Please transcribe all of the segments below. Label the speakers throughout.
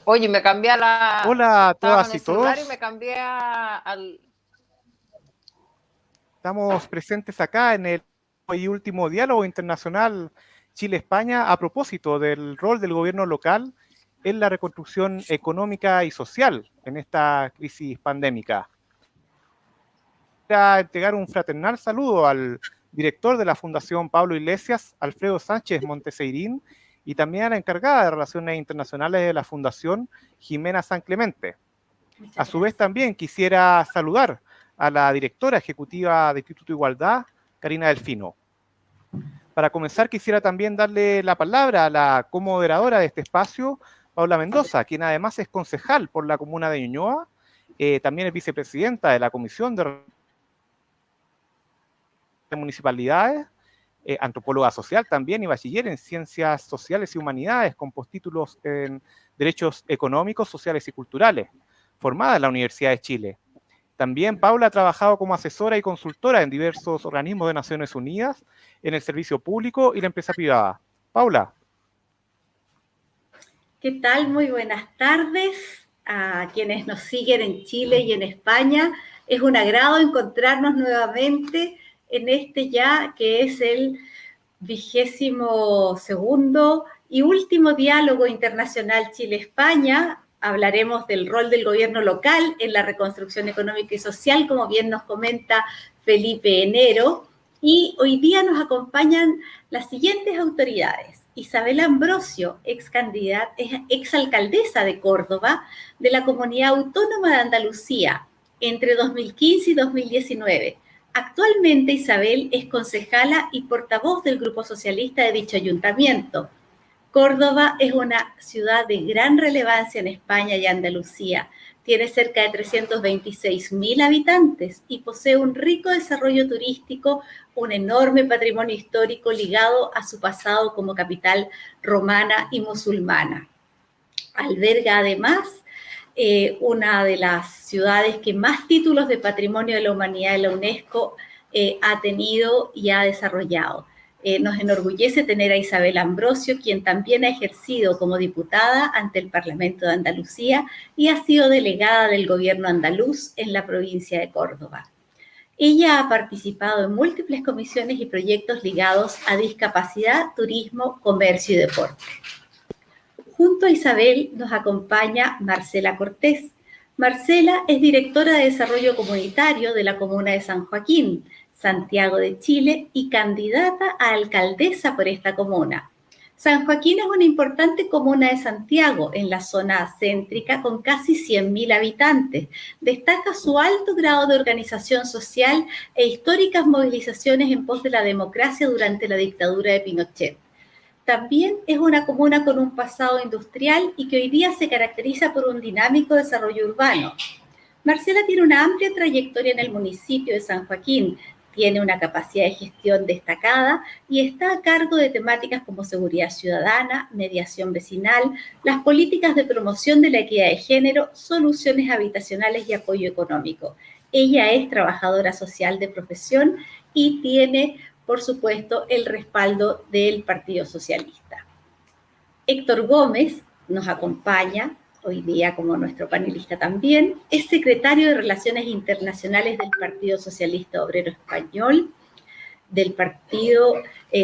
Speaker 1: Oye, me cambié a la...
Speaker 2: Hola a
Speaker 1: Estaba con
Speaker 2: todas
Speaker 1: el
Speaker 2: y
Speaker 1: celular y
Speaker 2: todos.
Speaker 1: me cambié al...
Speaker 2: Estamos presentes acá en el hoy último diálogo internacional Chile-España a propósito del rol del gobierno local en la reconstrucción económica y social en esta crisis pandémica. Quiero entregar un fraternal saludo al director de la Fundación Pablo Iglesias, Alfredo Sánchez Monteseirín, y también a la encargada de Relaciones Internacionales de la Fundación, Jimena San Clemente. A
Speaker 3: Muchas
Speaker 2: su vez,
Speaker 3: gracias.
Speaker 2: también quisiera saludar a la directora ejecutiva de Instituto Igualdad, Karina Delfino. Para comenzar, quisiera también darle la palabra a la comoderadora de este espacio, Paula Mendoza, quien además es concejal por la comuna de Ñuñoa, también es vicepresidenta de la Comisión de Municipalidades, antropóloga social también y bachiller en Ciencias Sociales y Humanidades con postítulos en Derechos Económicos, Sociales y Culturales, formada en la Universidad de Chile. También Paula ha trabajado como asesora y consultora en diversos organismos de Naciones Unidas, en el servicio público y la empresa privada. Paula.
Speaker 3: ¿Qué tal? Muy buenas tardes a quienes nos siguen en Chile y en España. Es un agrado encontrarnos nuevamente en este ya que es el 22º y último diálogo internacional Chile-España. Hablaremos del rol del gobierno local en la reconstrucción económica y social, como bien nos comenta Felipe Enero. Y hoy día nos acompañan las siguientes autoridades. Isabel Ambrosio, exalcaldesa de Córdoba, de la Comunidad Autónoma de Andalucía, entre 2015 y 2019. Actualmente Isabel es concejala y portavoz del Grupo Socialista de dicho ayuntamiento. Córdoba es una ciudad de gran relevancia en España y Andalucía. Tiene cerca de 326.000 habitantes y posee un rico desarrollo turístico, un enorme patrimonio histórico ligado a su pasado como capital romana y musulmana. Alberga además una de las ciudades que más títulos de Patrimonio de la Humanidad de la UNESCO ha tenido y ha desarrollado. Nos enorgullece tener a Isabel Ambrosio, quien también ha ejercido como diputada ante el Parlamento de Andalucía y ha sido delegada del gobierno andaluz en la provincia de Córdoba. Ella ha participado en múltiples comisiones y proyectos ligados a discapacidad, turismo, comercio y deporte. Junto a Isabel nos acompaña Marcela Cortés. Marcela es directora de Desarrollo Comunitario de la Comuna de San Joaquín, Santiago de Chile, y candidata a alcaldesa por esta comuna. San Joaquín es una importante comuna de Santiago, en la zona céntrica, con casi 100.000 habitantes. Destaca su alto grado de organización social e históricas movilizaciones en pos de la democracia durante la dictadura de Pinochet. También es una comuna con un pasado industrial y que hoy día se caracteriza por un dinámico desarrollo urbano. Marcela tiene una amplia trayectoria en el municipio de San Joaquín, tiene una capacidad de gestión destacada y está a cargo de temáticas como seguridad ciudadana, mediación vecinal, las políticas de promoción de la equidad de género, soluciones habitacionales y apoyo económico. Ella es trabajadora social de profesión y tiene, por supuesto, el respaldo del Partido Socialista. Héctor Gómez nos acompaña hoy día como nuestro panelista también. Es secretario de Relaciones Internacionales del Partido Socialista Obrero Español, del Partido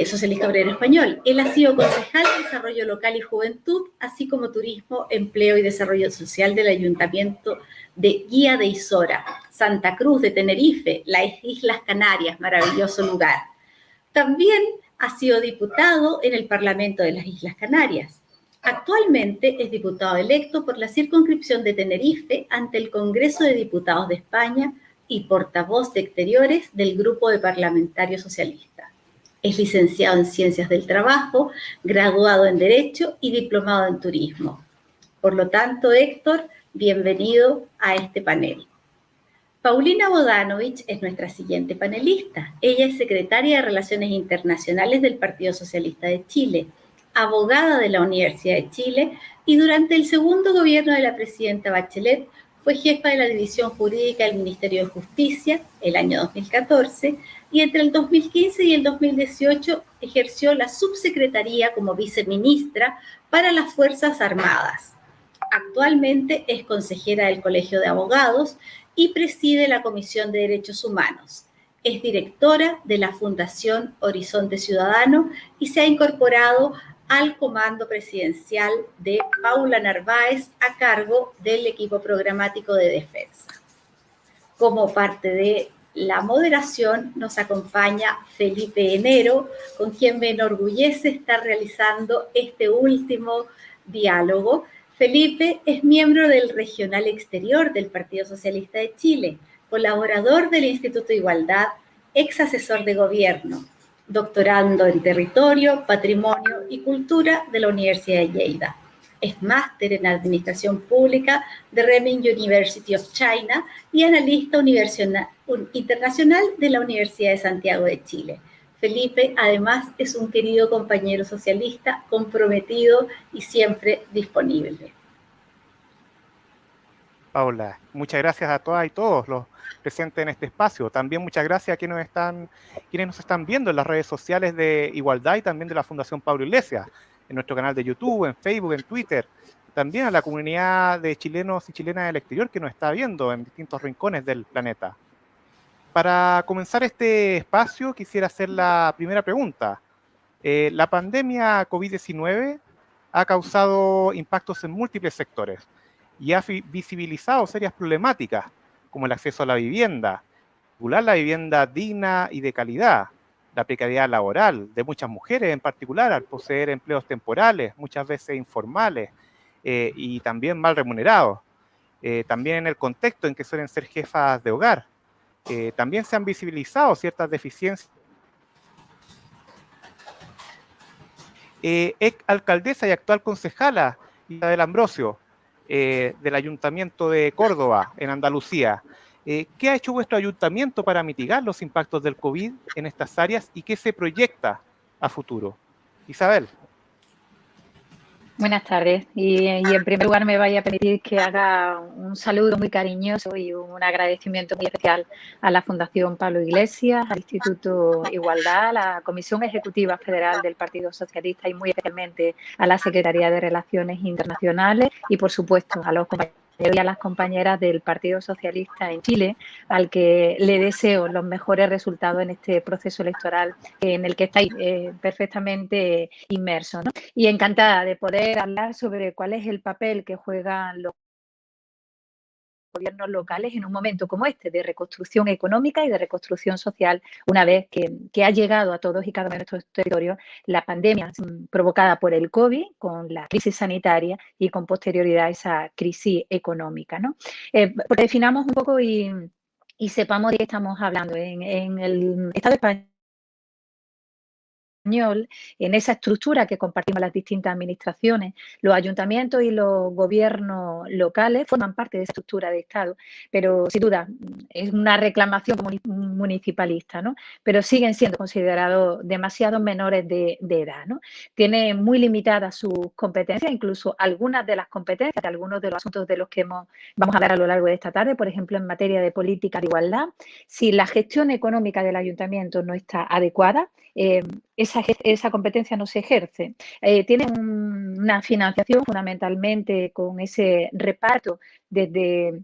Speaker 3: Socialista Obrero Español. Él ha sido concejal de Desarrollo Local y Juventud, así como Turismo, Empleo y Desarrollo Social del Ayuntamiento de Guía de Isora, Santa Cruz de Tenerife, las Islas Canarias, maravilloso lugar. También ha sido diputado en el Parlamento de las Islas Canarias. Actualmente es diputado electo por la circunscripción de Tenerife ante el Congreso de Diputados de España y portavoz de Exteriores del Grupo de Parlamentarios Socialistas. Es licenciado en Ciencias del Trabajo, graduado en Derecho y diplomado en Turismo. Por lo tanto, Héctor, bienvenido a este panel. Paulina Bodanovich es nuestra siguiente panelista. Ella es secretaria de Relaciones Internacionales del Partido Socialista de Chile, abogada de la Universidad de Chile y durante el segundo gobierno de la presidenta Bachelet fue jefa de la División Jurídica del Ministerio de Justicia el año 2014 y entre el 2015 y el 2018 ejerció la subsecretaría como viceministra para las Fuerzas Armadas. Actualmente es consejera del Colegio de Abogados y preside la Comisión de Derechos Humanos. Es directora de la Fundación Horizonte Ciudadano y se ha incorporado al comando presidencial de Paula Narváez a cargo del equipo programático de defensa. Como parte de la moderación nos acompaña Felipe Enero, con quien me enorgullece estar realizando este último diálogo. Felipe es miembro del Regional Exterior del Partido Socialista de Chile, colaborador del Instituto Igualdad, ex asesor de gobierno, doctorando en Territorio, Patrimonio y Cultura de la Universidad de Lleida. Es máster en Administración Pública de Renmin University of China y analista internacional de la Universidad de Santiago de Chile. Felipe, además, es un querido compañero socialista, comprometido y siempre disponible.
Speaker 2: Paula, muchas gracias a todas y todos los presentes en este espacio. También muchas gracias a quienes nos están viendo en las redes sociales de Igualdad y también de la Fundación Pablo Iglesias, en nuestro canal de YouTube, en Facebook, en Twitter. También a la comunidad de chilenos y chilenas del exterior que nos está viendo en distintos rincones del planeta. Para comenzar este espacio, quisiera hacer la primera pregunta. La pandemia COVID-19 ha causado impactos en múltiples sectores y ha visibilizado serias problemáticas, como el acceso a la vivienda, regular la vivienda digna y de calidad, la precariedad laboral de muchas mujeres en particular al poseer empleos temporales, muchas veces informales y también mal remunerados. También en el contexto en que suelen ser jefas de hogar. También se han visibilizado ciertas deficiencias. Ex alcaldesa y actual concejala Isabel Ambrosio, del Ayuntamiento de Córdoba, en Andalucía. ¿Qué ha hecho vuestro ayuntamiento para mitigar los impactos del COVID en estas áreas y qué se proyecta a futuro? Isabel.
Speaker 4: Buenas tardes y en primer lugar me vaya a permitir que haga un saludo muy cariñoso y un agradecimiento muy especial a la Fundación Pablo Iglesias, al Instituto Igualdad, a la Comisión Ejecutiva Federal del Partido Socialista y muy especialmente a la Secretaría de Relaciones Internacionales y por supuesto a los compañeros y a las compañeras del Partido Socialista en Chile, al que le deseo los mejores resultados en este proceso electoral en el que estáis perfectamente inmersos, ¿no? Y encantada de poder hablar sobre cuál es el papel que juegan los gobiernos locales en un momento como este de reconstrucción económica y de reconstrucción social una vez que ha llegado a todos y cada uno de nuestros territorios la pandemia provocada por el COVID, con la crisis sanitaria y con posterioridad esa crisis económica, ¿no? Definamos un poco y sepamos de qué estamos hablando. En el Estado español, en esa estructura que compartimos las distintas administraciones, los ayuntamientos y los gobiernos locales forman parte de esa estructura de Estado, pero sin duda es una reclamación municipalista, ¿no? Pero siguen siendo considerados demasiados menores de edad, ¿no? Tienen muy limitadas sus competencias, incluso algunas de las competencias de algunos de los asuntos de los que vamos a hablar a lo largo de esta tarde, por ejemplo, en materia de política de igualdad. Si la gestión económica del ayuntamiento no está adecuada, esa competencia no se ejerce. Tiene una financiación fundamentalmente con ese reparto desde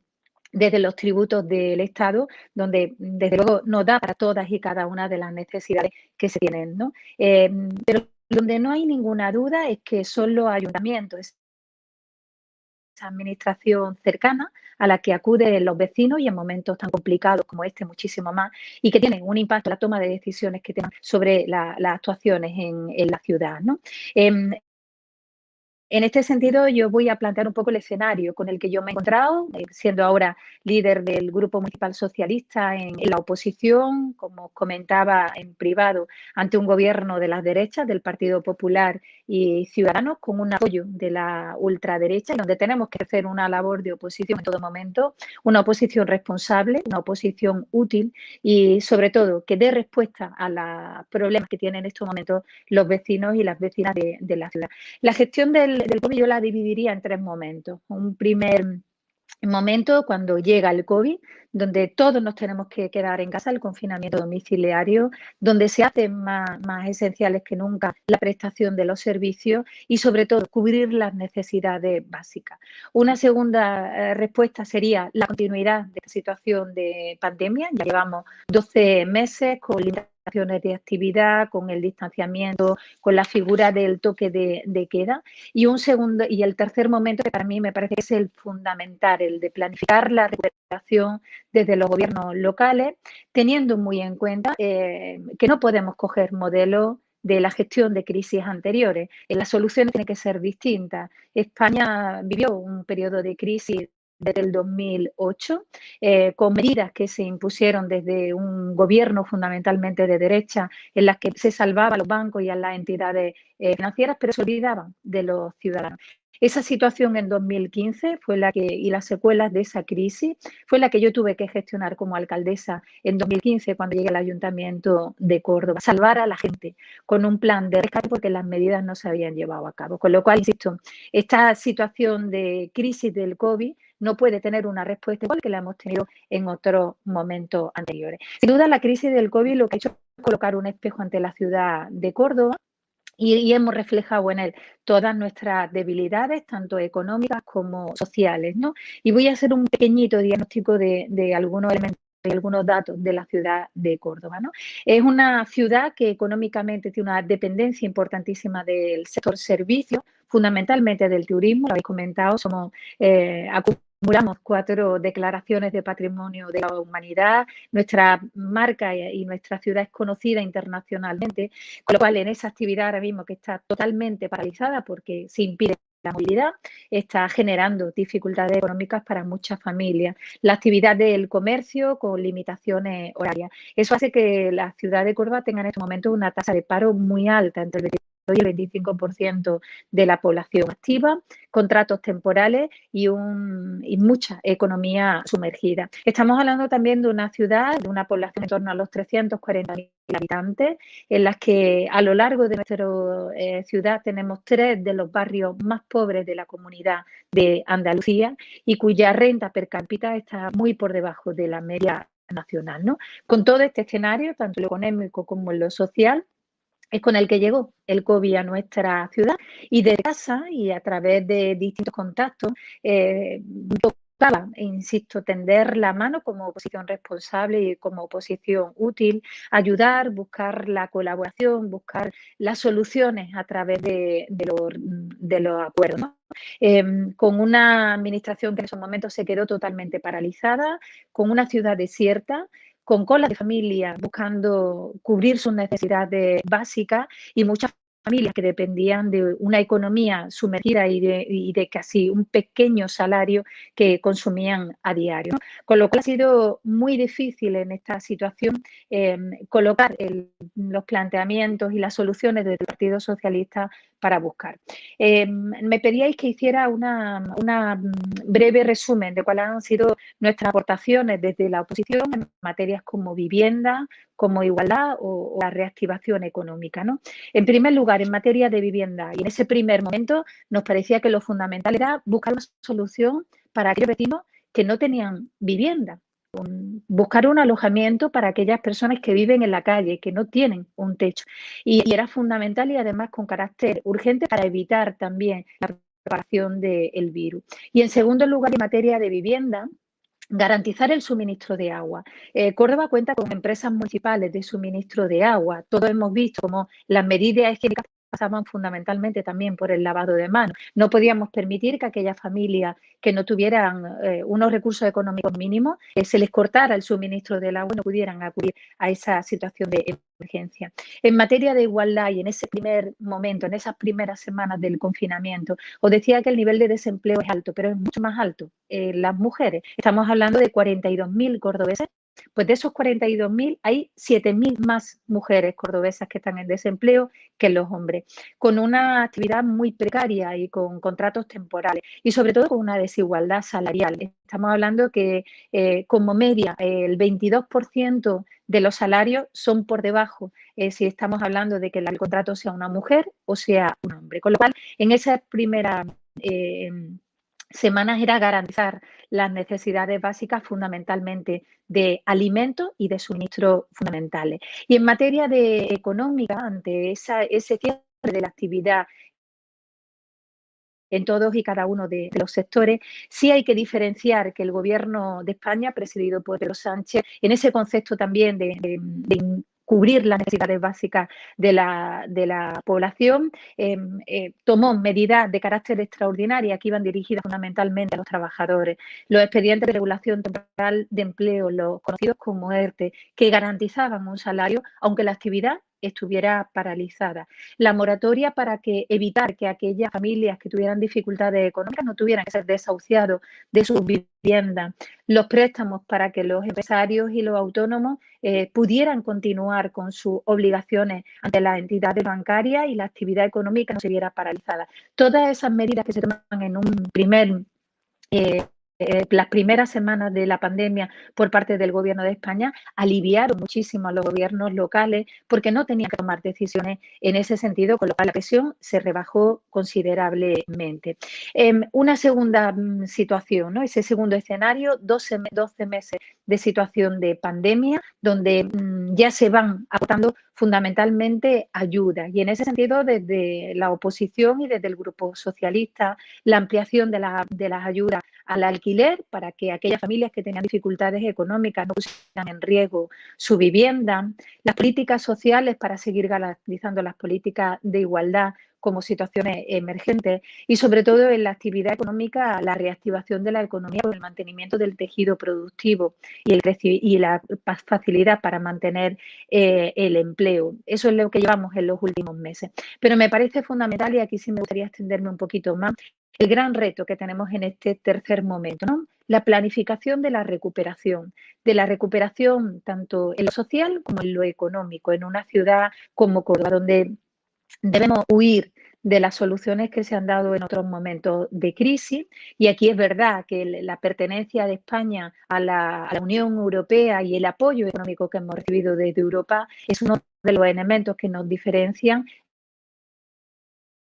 Speaker 4: los tributos del Estado, donde desde luego no da para todas y cada una de las necesidades que se tienen, ¿no? Pero donde no hay ninguna duda es que son los ayuntamientos, esa administración cercana a la que acuden los vecinos y en momentos tan complicados como este, muchísimo más, y que tienen un impacto en la toma de decisiones que tengan sobre las actuaciones en la ciudad, ¿no? En este sentido, yo voy a plantear un poco el escenario con el que yo me he encontrado, siendo ahora líder del Grupo Municipal Socialista en la oposición, como comentaba en privado, ante un gobierno de las derechas, del Partido Popular y Ciudadanos, con un apoyo de la ultraderecha, y donde tenemos que hacer una labor de oposición en todo momento, una oposición responsable, una oposición útil y, sobre todo, que dé respuesta a los problemas que tienen en estos momentos los vecinos y las vecinas de la ciudad. La gestión del COVID yo la dividiría en tres momentos. Un primer momento cuando llega el COVID, donde todos nos tenemos que quedar en casa, el confinamiento domiciliario, donde se hacen más esenciales que nunca la prestación de los servicios y, sobre todo, cubrir las necesidades básicas. Una segunda respuesta sería la continuidad de esta situación de pandemia. Ya llevamos 12 meses con limitaciones de actividad, con el distanciamiento, con la figura del toque de queda. Y el tercer momento, que para mí me parece que es el fundamental, el de planificar la recuperación desde los gobiernos locales, teniendo muy en cuenta que no podemos coger modelos de la gestión de crisis anteriores. Las soluciones tienen que ser distintas. España vivió un periodo de crisis desde el 2008, con medidas que se impusieron desde un gobierno fundamentalmente de derecha, en las que se salvaba a los bancos y a las entidades financieras, pero se olvidaban de los ciudadanos. Esa situación en 2015 y las secuelas de esa crisis fue la que yo tuve que gestionar como alcaldesa en 2015 cuando llegué al Ayuntamiento de Córdoba, salvar a la gente con un plan de rescate porque las medidas no se habían llevado a cabo. Con lo cual, insisto, esta situación de crisis del COVID no puede tener una respuesta igual que la hemos tenido en otros momentos anteriores. Sin duda, la crisis del COVID lo que ha hecho es colocar un espejo ante la ciudad de Córdoba y hemos reflejado en él todas nuestras debilidades, tanto económicas como sociales, ¿no? Y voy a hacer un pequeñito diagnóstico de algunos elementos y algunos datos de la ciudad de Córdoba, ¿no? Es una ciudad que económicamente tiene una dependencia importantísima del sector servicio, fundamentalmente del turismo, lo habéis comentado, acumulamos 4 declaraciones de patrimonio de la humanidad, nuestra marca y nuestra ciudad es conocida internacionalmente, con lo cual en esa actividad ahora mismo que está totalmente paralizada porque se impide la movilidad, está generando dificultades económicas para muchas familias. La actividad del comercio con limitaciones horarias. Eso hace que la ciudad de Córdoba tenga en estos momentos una tasa de paro muy alta, entre el 22 y el 25% de la población activa, contratos temporales y mucha economía sumergida. Estamos hablando también de una ciudad, de una población en torno a los 340.000 habitantes, en las que a lo largo de nuestra ciudad tenemos 3 de los barrios más pobres de la comunidad de Andalucía y cuya renta per cápita está muy por debajo de la media nacional, ¿no? Con todo este escenario, tanto en lo económico como en lo social, es con el que llegó el COVID a nuestra ciudad y de casa y a través de distintos contactos tocaba, insisto, tender la mano como oposición responsable y como oposición útil, ayudar, buscar la colaboración, buscar las soluciones a través de los acuerdos, ¿no? Con una administración que en esos momentos se quedó totalmente paralizada, con una ciudad desierta, con colas de familias buscando cubrir sus necesidades básicas y muchas familias que dependían de una economía sumergida y de casi un pequeño salario que consumían a diario, ¿no? Con lo cual ha sido muy difícil en esta situación colocar los planteamientos y las soluciones del Partido Socialista para buscar. Me pedíais que hiciera una breve resumen de cuáles han sido nuestras aportaciones desde la oposición en materias como vivienda, como igualdad o la reactivación económica, ¿no? En primer lugar, en materia de vivienda, y en ese primer momento nos parecía que lo fundamental era buscar una solución para aquellos vecinos que no tenían vivienda, buscar un alojamiento para aquellas personas que viven en la calle, que no tienen un techo. Y era fundamental y además con carácter urgente para evitar también la propagación del virus. Y en segundo lugar, en materia de vivienda, garantizar el suministro de agua. Córdoba cuenta con empresas municipales de suministro de agua. Todos hemos visto cómo las medidas higiénicas pasaban fundamentalmente también por el lavado de manos. No podíamos permitir que aquellas familias que no tuvieran unos recursos económicos mínimos se les cortara el suministro del agua y no pudieran acudir a esa situación de emergencia. En materia de igualdad y en ese primer momento, en esas primeras semanas del confinamiento, os decía que el nivel de desempleo es alto, pero es mucho más alto las mujeres. Estamos hablando de 42.000 cordobeses. Pues de esos 42.000 hay 7.000 más mujeres cordobesas que están en desempleo que los hombres, con una actividad muy precaria y con contratos temporales y sobre todo con una desigualdad salarial. Estamos hablando que como media el 22% de los salarios son por debajo si estamos hablando de que el contrato sea una mujer o sea un hombre. Con lo cual, en esa primera semanas era garantizar las necesidades básicas fundamentalmente de alimentos y de suministros fundamentales. Y en materia de económica, ante ese cierre de la actividad en todos y cada uno de los sectores, sí hay que diferenciar que el Gobierno de España, presidido por Pedro Sánchez, en ese concepto también de cubrir las necesidades básicas de la población, tomó medidas de carácter extraordinario que iban dirigidas fundamentalmente a los trabajadores. Los expedientes de regulación temporal de empleo, los conocidos como ERTE, que garantizaban un salario, aunque la actividad estuviera paralizada. La moratoria para evitar que aquellas familias que tuvieran dificultades económicas no tuvieran que ser desahuciados de sus viviendas. Los préstamos para que los empresarios y los autónomos pudieran continuar con sus obligaciones ante las entidades bancarias y la actividad económica no se viera paralizada. Todas esas medidas que se toman en un las primeras semanas de la pandemia por parte del Gobierno de España aliviaron muchísimo a los gobiernos locales porque no tenían que tomar decisiones en ese sentido, con lo cual la presión se rebajó considerablemente. Una segunda situación, ¿no? Ese segundo escenario, 12 meses de situación de pandemia, donde ya se van aportando fundamentalmente ayudas. Y en ese sentido, desde la oposición y desde el Grupo Socialista, la ampliación de las ayudas al alquiler para que aquellas familias que tenían dificultades económicas no pusieran en riesgo su vivienda, las políticas sociales para seguir garantizando las políticas de igualdad como situaciones emergentes y sobre todo en la actividad económica la reactivación de la economía con el mantenimiento del tejido productivo y la facilidad para mantener el empleo. Eso es lo que llevamos en los últimos meses. Pero me parece fundamental, y aquí sí me gustaría extenderme un poquito más, el gran reto que tenemos en este tercer momento, ¿no? La planificación de la recuperación tanto en lo social como en lo económico, en una ciudad como Córdoba, donde debemos huir de las soluciones que se han dado en otros momentos de crisis. Y aquí es verdad que la pertenencia de España a la Unión Europea y el apoyo económico que hemos recibido desde Europa es uno de los elementos que nos diferencian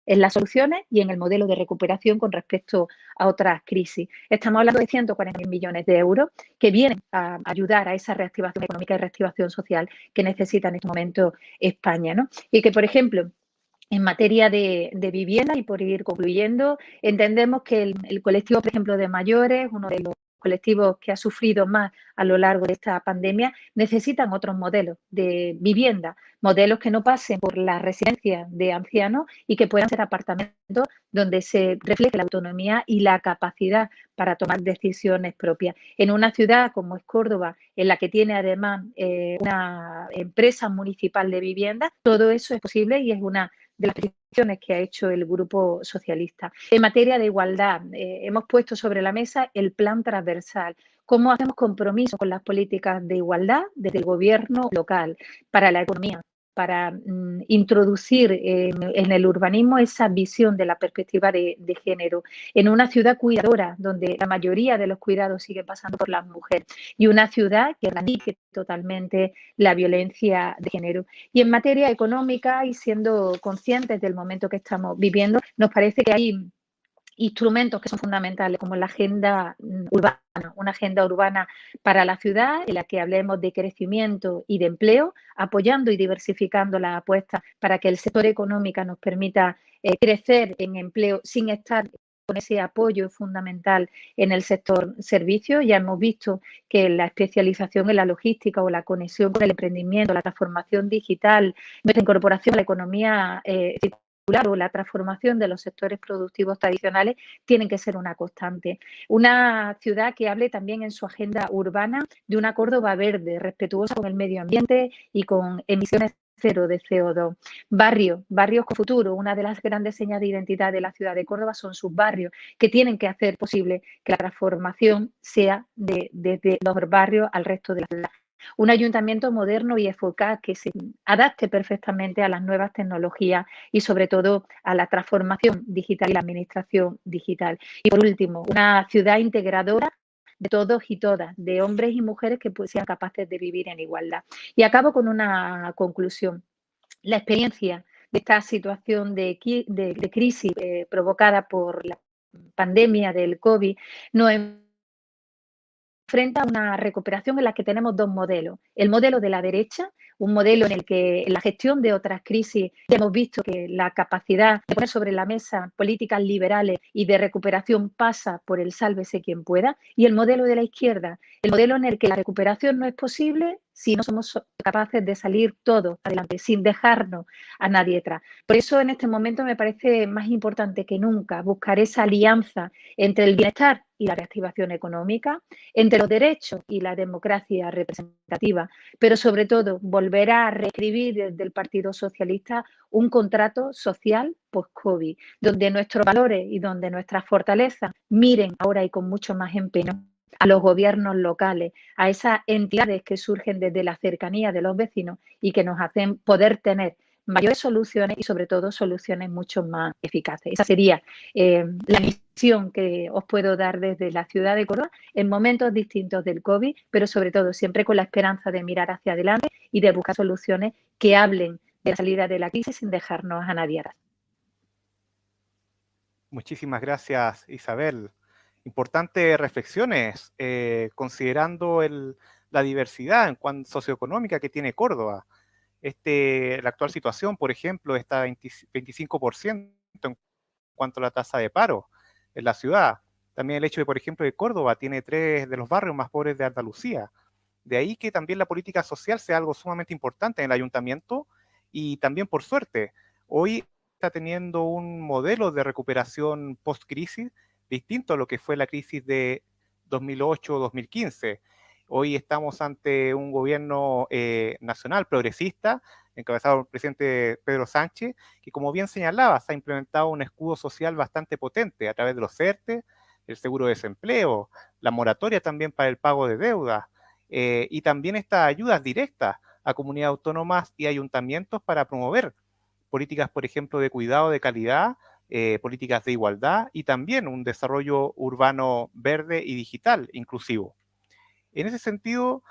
Speaker 4: en las soluciones y en el modelo de recuperación con respecto a otras crisis. Estamos hablando de 140.000 millones de euros que vienen a ayudar a esa reactivación económica y reactivación social que necesita en este momento España, ¿no? Y que, por ejemplo, en materia de vivienda, y por ir concluyendo, entendemos que el colectivo, por ejemplo, de mayores, uno de los colectivos que ha sufrido más a lo largo de esta pandemia, necesitan otros modelos de vivienda, modelos que no pasen por la residencia de ancianos y que puedan ser apartamentos donde se refleje la autonomía y la capacidad para tomar decisiones propias. En una ciudad como es Córdoba, en la que tiene además una empresa municipal de vivienda, todo eso es posible y es una de las peticiones que ha hecho el Grupo Socialista. En materia de igualdad, hemos puesto sobre la mesa el plan transversal. ¿Cómo hacemos compromiso con las políticas de igualdad desde el gobierno local para la economía? Para introducir en el urbanismo esa visión de la perspectiva de género, en una ciudad cuidadora, donde la mayoría de los cuidados sigue pasando por las mujeres, y una ciudad que erradique totalmente la violencia de género. Y en materia económica, y siendo conscientes del momento que estamos viviendo, nos parece que hay instrumentos que son fundamentales, como la agenda urbana, una agenda urbana para la ciudad, en la que hablemos de crecimiento y de empleo, apoyando y diversificando las apuestas para que el sector económico nos permita crecer en empleo sin estar con ese apoyo fundamental en el sector servicios. Ya hemos visto que la especialización en la logística o la conexión con el emprendimiento, la transformación digital, nuestra incorporación a la economía o la transformación de los sectores productivos tradicionales tienen que ser una constante. Una ciudad que hable también en su agenda urbana de una Córdoba verde, respetuosa con el medio ambiente y con emisiones cero de CO2. Barrios con futuro. Una de las grandes señas de identidad de la ciudad de Córdoba son sus barrios, que tienen que hacer posible que la transformación sea desde los barrios al resto de la ciudad. Un ayuntamiento moderno y eficaz que se adapte perfectamente a las nuevas tecnologías y sobre todo a la transformación digital y la administración digital. Y por último, una ciudad integradora de todos y todas, de hombres y mujeres que sean capaces de vivir en igualdad. Y acabo con una conclusión. La experiencia de esta situación de crisis provocada por la pandemia del COVID nos enfrenta a una recuperación en la que tenemos dos modelos. El modelo de la derecha, un modelo en el que en la gestión de otras crisis ya hemos visto que la capacidad de poner sobre la mesa políticas liberales y de recuperación pasa por el sálvese quien pueda, y el modelo de la izquierda, el modelo en el que la recuperación no es posible si no somos capaces de salir todos adelante, sin dejarnos a nadie atrás. Por eso en este momento me parece más importante que nunca buscar esa alianza entre el bienestar y la reactivación económica, entre los derechos y la democracia representativa, pero sobre todo volver a reescribir desde el Partido Socialista un contrato social post-COVID, donde nuestros valores y donde nuestras fortalezas miren ahora y con mucho más empeño a los gobiernos locales, a esas entidades que surgen desde la cercanía de los vecinos y que nos hacen poder tener mayores soluciones y sobre todo soluciones mucho más eficaces. Esa sería la misión que os puedo dar desde la ciudad de Córdoba en momentos distintos del COVID, pero sobre todo siempre con la esperanza de mirar hacia adelante y de buscar soluciones que hablen de la salida de la crisis sin dejarnos a nadie atrás.
Speaker 2: Muchísimas gracias, Isabel. Importantes reflexiones, considerando la diversidad en cuanto socioeconómica que tiene Córdoba. La actual situación, por ejemplo, está 25% en cuanto a la tasa de paro en la ciudad. También el hecho de, por ejemplo, que Córdoba tiene 3 de los barrios más pobres de Andalucía. De ahí que también la política social sea algo sumamente importante en el ayuntamiento y también, por suerte, hoy está teniendo un modelo de recuperación post-crisis distinto a lo que fue la crisis de 2008-2015. Hoy estamos ante un gobierno nacional progresista, encabezado por el presidente Pedro Sánchez, que, como bien señalaba, se ha implementado un escudo social bastante potente a través de los ERTE, el seguro de desempleo, la moratoria también para el pago de deudas, y también estas ayudas directas a comunidades autónomas y ayuntamientos para promover políticas, por ejemplo, de cuidado de calidad, políticas de igualdad y también un desarrollo urbano verde y digital inclusivo. En ese sentido,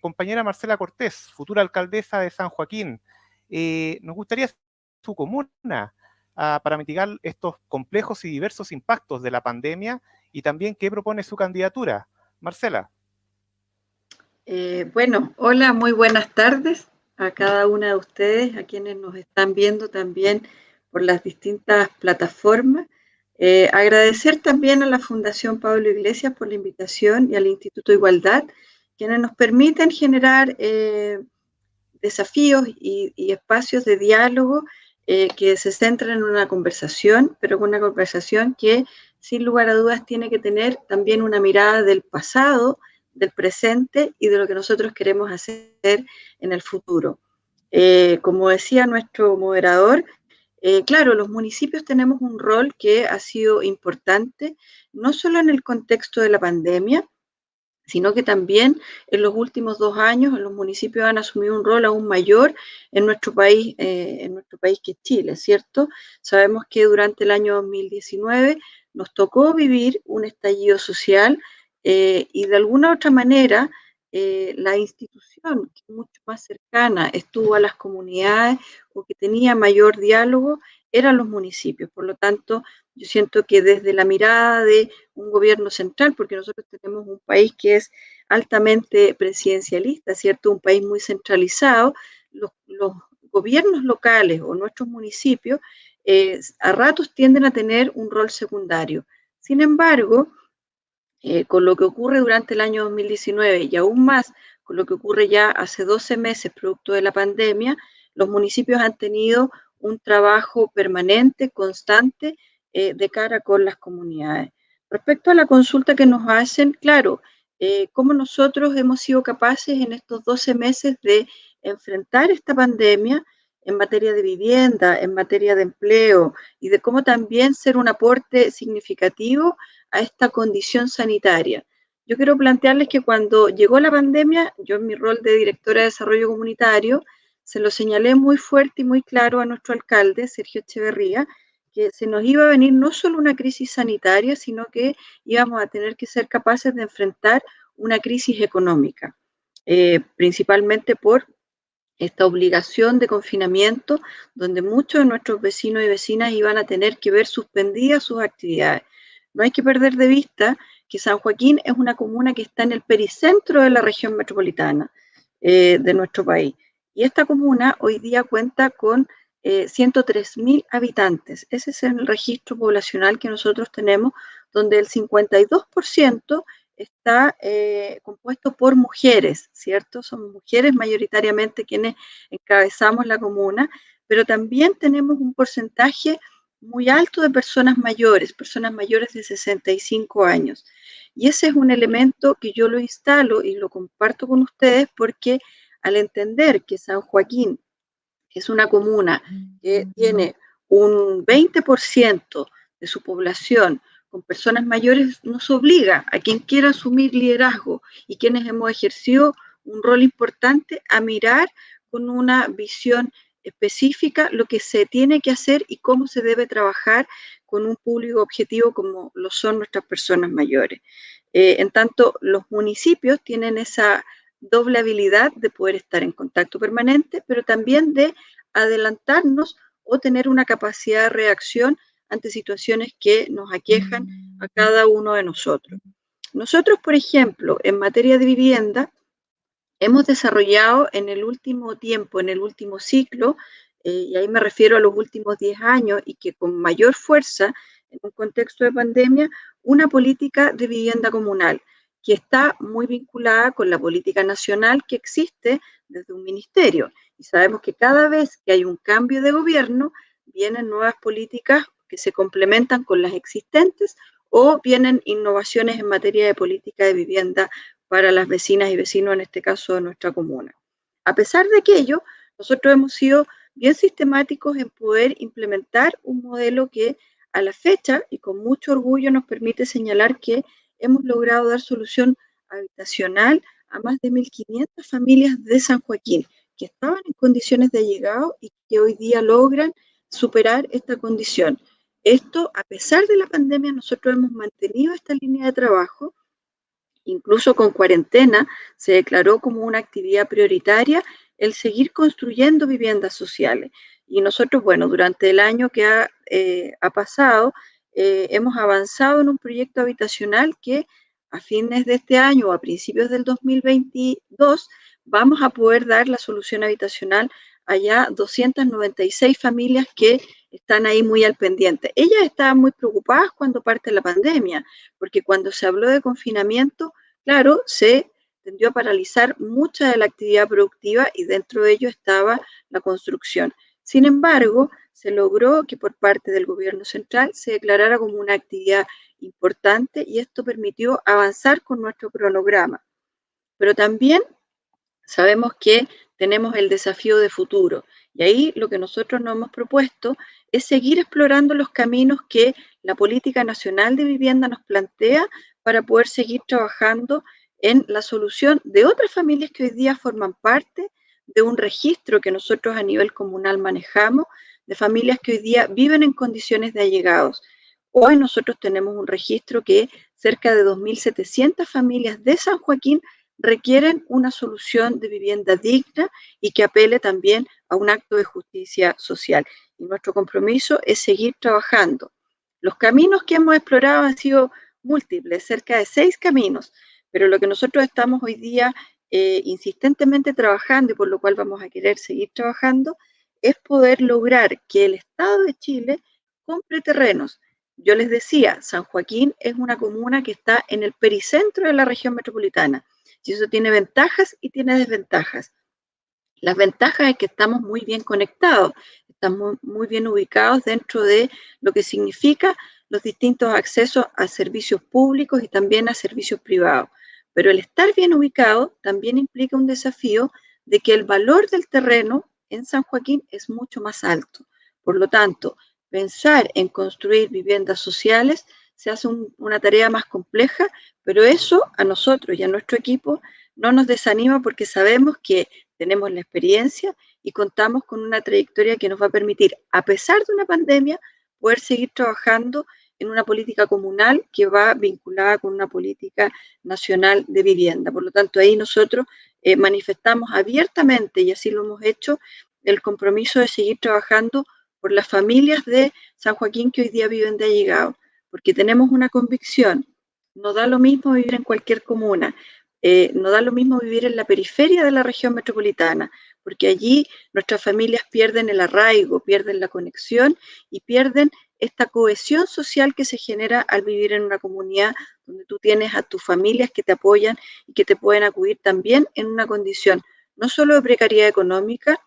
Speaker 2: compañera Marcela Cortés, futura alcaldesa de San Joaquín, nos gustaría su comuna para mitigar estos complejos y diversos impactos de la pandemia y también qué propone su candidatura. Marcela.
Speaker 5: Bueno, hola, muy buenas tardes a cada una de ustedes, a quienes nos están viendo también por las distintas plataformas. Agradecer también a la Fundación Pablo Iglesias por la invitación y al Instituto Igualdad, quienes nos permiten generar desafíos y espacios de diálogo que se centran en una conversación, pero una conversación que sin lugar a dudas tiene que tener también una mirada del pasado, del presente y de lo que nosotros queremos hacer en el futuro. Como decía nuestro moderador, claro, los municipios tenemos un rol que ha sido importante, no solo en el contexto de la pandemia, sino que también en los últimos 2 años los municipios han asumido un rol aún mayor en nuestro país que es Chile, ¿cierto? Sabemos que durante el año 2019 nos tocó vivir un estallido social y de alguna otra manera la institución que mucho más cercana estuvo a las comunidades o que tenía mayor diálogo eran los municipios. Por lo tanto, yo siento que desde la mirada de un gobierno central, porque nosotros tenemos un país que es altamente presidencialista, ¿cierto? Un país muy centralizado, los gobiernos locales o nuestros municipios a ratos tienden a tener un rol secundario. Sin embargo, con lo que ocurre durante el año 2019 y aún más con lo que ocurre ya hace 12 meses producto de la pandemia, los municipios han tenido un trabajo permanente, constante, de cara con las comunidades. Respecto a la consulta que nos hacen, claro, cómo nosotros hemos sido capaces en estos 12 meses de enfrentar esta pandemia en materia de vivienda, en materia de empleo y de cómo también ser un aporte significativo a esta condición sanitaria. Yo quiero plantearles que cuando llegó la pandemia, yo en mi rol de directora de desarrollo comunitario, se lo señalé muy fuerte y muy claro a nuestro alcalde, Sergio Echeverría, que se nos iba a venir no solo una crisis sanitaria, sino que íbamos a tener que ser capaces de enfrentar una crisis económica, principalmente por esta obligación de confinamiento, donde muchos de nuestros vecinos y vecinas iban a tener que ver suspendidas sus actividades. No hay que perder de vista que San Joaquín es una comuna que está en el pericentro de la región metropolitana de nuestro país. Y esta comuna hoy día cuenta con 103.000 habitantes. Ese es el registro poblacional que nosotros tenemos, donde el 52% está compuesto por mujeres, ¿cierto? Son mujeres mayoritariamente quienes encabezamos la comuna, pero también tenemos un porcentaje muy alto de personas mayores de 65 años. Y ese es un elemento que yo lo instalo y lo comparto con ustedes porque al entender que San Joaquín es una comuna que tiene un 20% de su población con personas mayores, nos obliga a quien quiera asumir liderazgo y quienes hemos ejercido un rol importante a mirar con una visión específica lo que se tiene que hacer y cómo se debe trabajar con un público objetivo como lo son nuestras personas mayores. En tanto, los municipios tienen esa doble habilidad de poder estar en contacto permanente, pero también de adelantarnos o tener una capacidad de reacción ante situaciones que nos aquejan a cada uno de nosotros. Nosotros, por ejemplo, en materia de vivienda, hemos desarrollado en el último tiempo, en el último ciclo, y ahí me refiero a los últimos 10 años, y que con mayor fuerza, en un contexto de pandemia, una política de vivienda comunal, que está muy vinculada con la política nacional que existe desde un ministerio. Y sabemos que cada vez que hay un cambio de gobierno, vienen nuevas políticas que se complementan con las existentes o vienen innovaciones en materia de política de vivienda para las vecinas y vecinos, en este caso de nuestra comuna. A pesar de aquello, nosotros hemos sido bien sistemáticos en poder implementar un modelo que a la fecha y con mucho orgullo nos permite señalar que hemos logrado dar solución habitacional a más de 1.500 familias de San Joaquín que estaban en condiciones de allegado y que hoy día logran superar esta condición. Esto, a pesar de la pandemia, nosotros hemos mantenido esta línea de trabajo. Incluso con cuarentena se declaró como una actividad prioritaria el seguir construyendo viviendas sociales. Y nosotros, bueno, durante el año que ha pasado, hemos avanzado en un proyecto habitacional que a fines de este año o a principios del 2022 vamos a poder dar la solución habitacional a ya 296 familias que están ahí muy al pendiente. Ellas estaban muy preocupadas cuando parte la pandemia, porque cuando se habló de confinamiento, claro, se tendió a paralizar mucha de la actividad productiva y dentro de ello estaba la construcción. Sin embargo, se logró que por parte del gobierno central se declarara como una actividad importante y esto permitió avanzar con nuestro cronograma. Pero también sabemos que tenemos el desafío de futuro y ahí lo que nosotros nos hemos propuesto es seguir explorando los caminos que la política nacional de vivienda nos plantea para poder seguir trabajando en la solución de otras familias que hoy día forman parte de un registro que nosotros a nivel comunal manejamos, de familias que hoy día viven en condiciones de allegados. Hoy nosotros tenemos un registro que cerca de 2.700 familias de San Joaquín requieren una solución de vivienda digna y que apele también a un acto de justicia social. Y nuestro compromiso es seguir trabajando. Los caminos que hemos explorado han sido múltiples, cerca de 6 caminos, pero lo que nosotros estamos hoy día insistentemente trabajando y por lo cual vamos a querer seguir trabajando es poder lograr que el Estado de Chile compre terrenos. Yo les decía, San Joaquín es una comuna que está en el pericentro de la región metropolitana. Y eso tiene ventajas y tiene desventajas. Las ventajas es que estamos muy bien conectados, estamos muy bien ubicados dentro de lo que significa los distintos accesos a servicios públicos y también a servicios privados. Pero el estar bien ubicado también implica un desafío de que el valor del terreno en San Joaquín es mucho más alto. Por lo tanto, pensar en construir viviendas sociales se hace una tarea más compleja, pero eso a nosotros y a nuestro equipo no nos desanima porque sabemos que tenemos la experiencia y contamos con una trayectoria que nos va a permitir, a pesar de una pandemia, poder seguir trabajando en una política comunal que va vinculada con una política nacional de vivienda. Por lo tanto, ahí nosotros manifestamos abiertamente, y así lo hemos hecho, el compromiso de seguir trabajando por las familias de San Joaquín que hoy día viven de allegado, porque tenemos una convicción no da lo mismo vivir en cualquier comuna, no da lo mismo vivir en la periferia de la región metropolitana, porque allí nuestras familias pierden el arraigo, pierden la conexión y pierden esta cohesión social que se genera al vivir en una comunidad donde tú tienes a tus familias que te apoyan y que te pueden acudir también en una condición no solo de precariedad económica,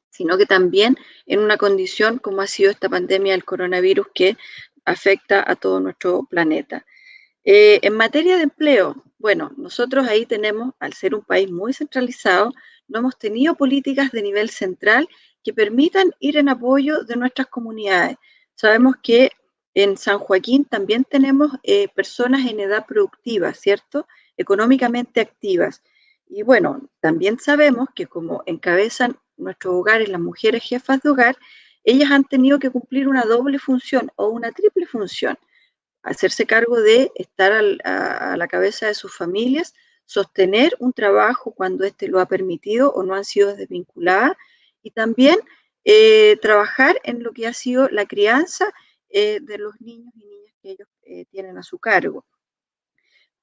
Speaker 5: sino que también en una condición como ha sido esta pandemia del coronavirus que afecta a todo nuestro planeta. En materia de empleo, bueno, nosotros ahí tenemos, al ser un país muy centralizado, no hemos tenido políticas de nivel central que permitan ir en apoyo de nuestras comunidades. Sabemos que en San Joaquín también tenemos personas en edad productiva, ¿cierto? Económicamente activas. Y bueno, también sabemos que como encabezan nuestros hogares las mujeres jefas de hogar, ellas han tenido que cumplir una doble función o una triple función: hacerse cargo de estar a la cabeza de sus familias, sostener un trabajo cuando éste lo ha permitido o no han sido desvinculadas, y también trabajar en lo que ha sido la crianza de los niños y niñas que ellos tienen a su cargo.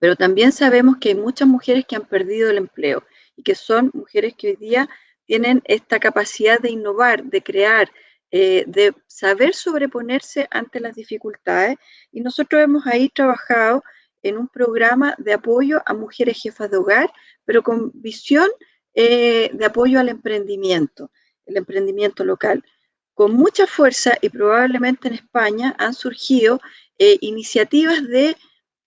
Speaker 5: Pero también sabemos que hay muchas mujeres que han perdido el empleo y que son mujeres que hoy día tienen esta capacidad de innovar, de crear, de saber sobreponerse ante las dificultades, y nosotros hemos ahí trabajado en un programa de apoyo a mujeres jefas de hogar, pero con visión de apoyo al emprendimiento, el emprendimiento local. Con mucha fuerza, y probablemente en España han surgido iniciativas de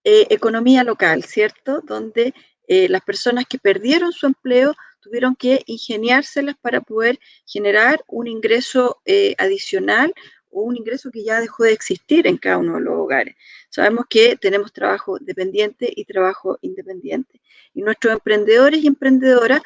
Speaker 5: economía local, ¿cierto? Donde las personas que perdieron su empleo tuvieron que ingeniárselas para poder generar un ingreso adicional o un ingreso que ya dejó de existir en cada uno de los hogares. Sabemos que tenemos trabajo dependiente y trabajo independiente. Y nuestros emprendedores y emprendedoras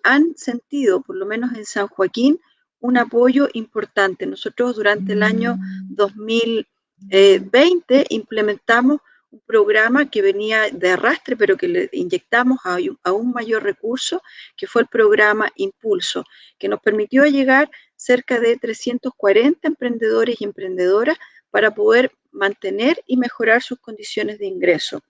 Speaker 5: han sentido, por lo menos en San Joaquín, un apoyo importante. Nosotros durante el año 2020 implementamos un programa que venía de arrastre, pero que le inyectamos a un mayor recurso, que fue el programa Impulso, que nos permitió llegar cerca de 340 emprendedores y emprendedoras para poder mantener y mejorar sus condiciones de ingreso,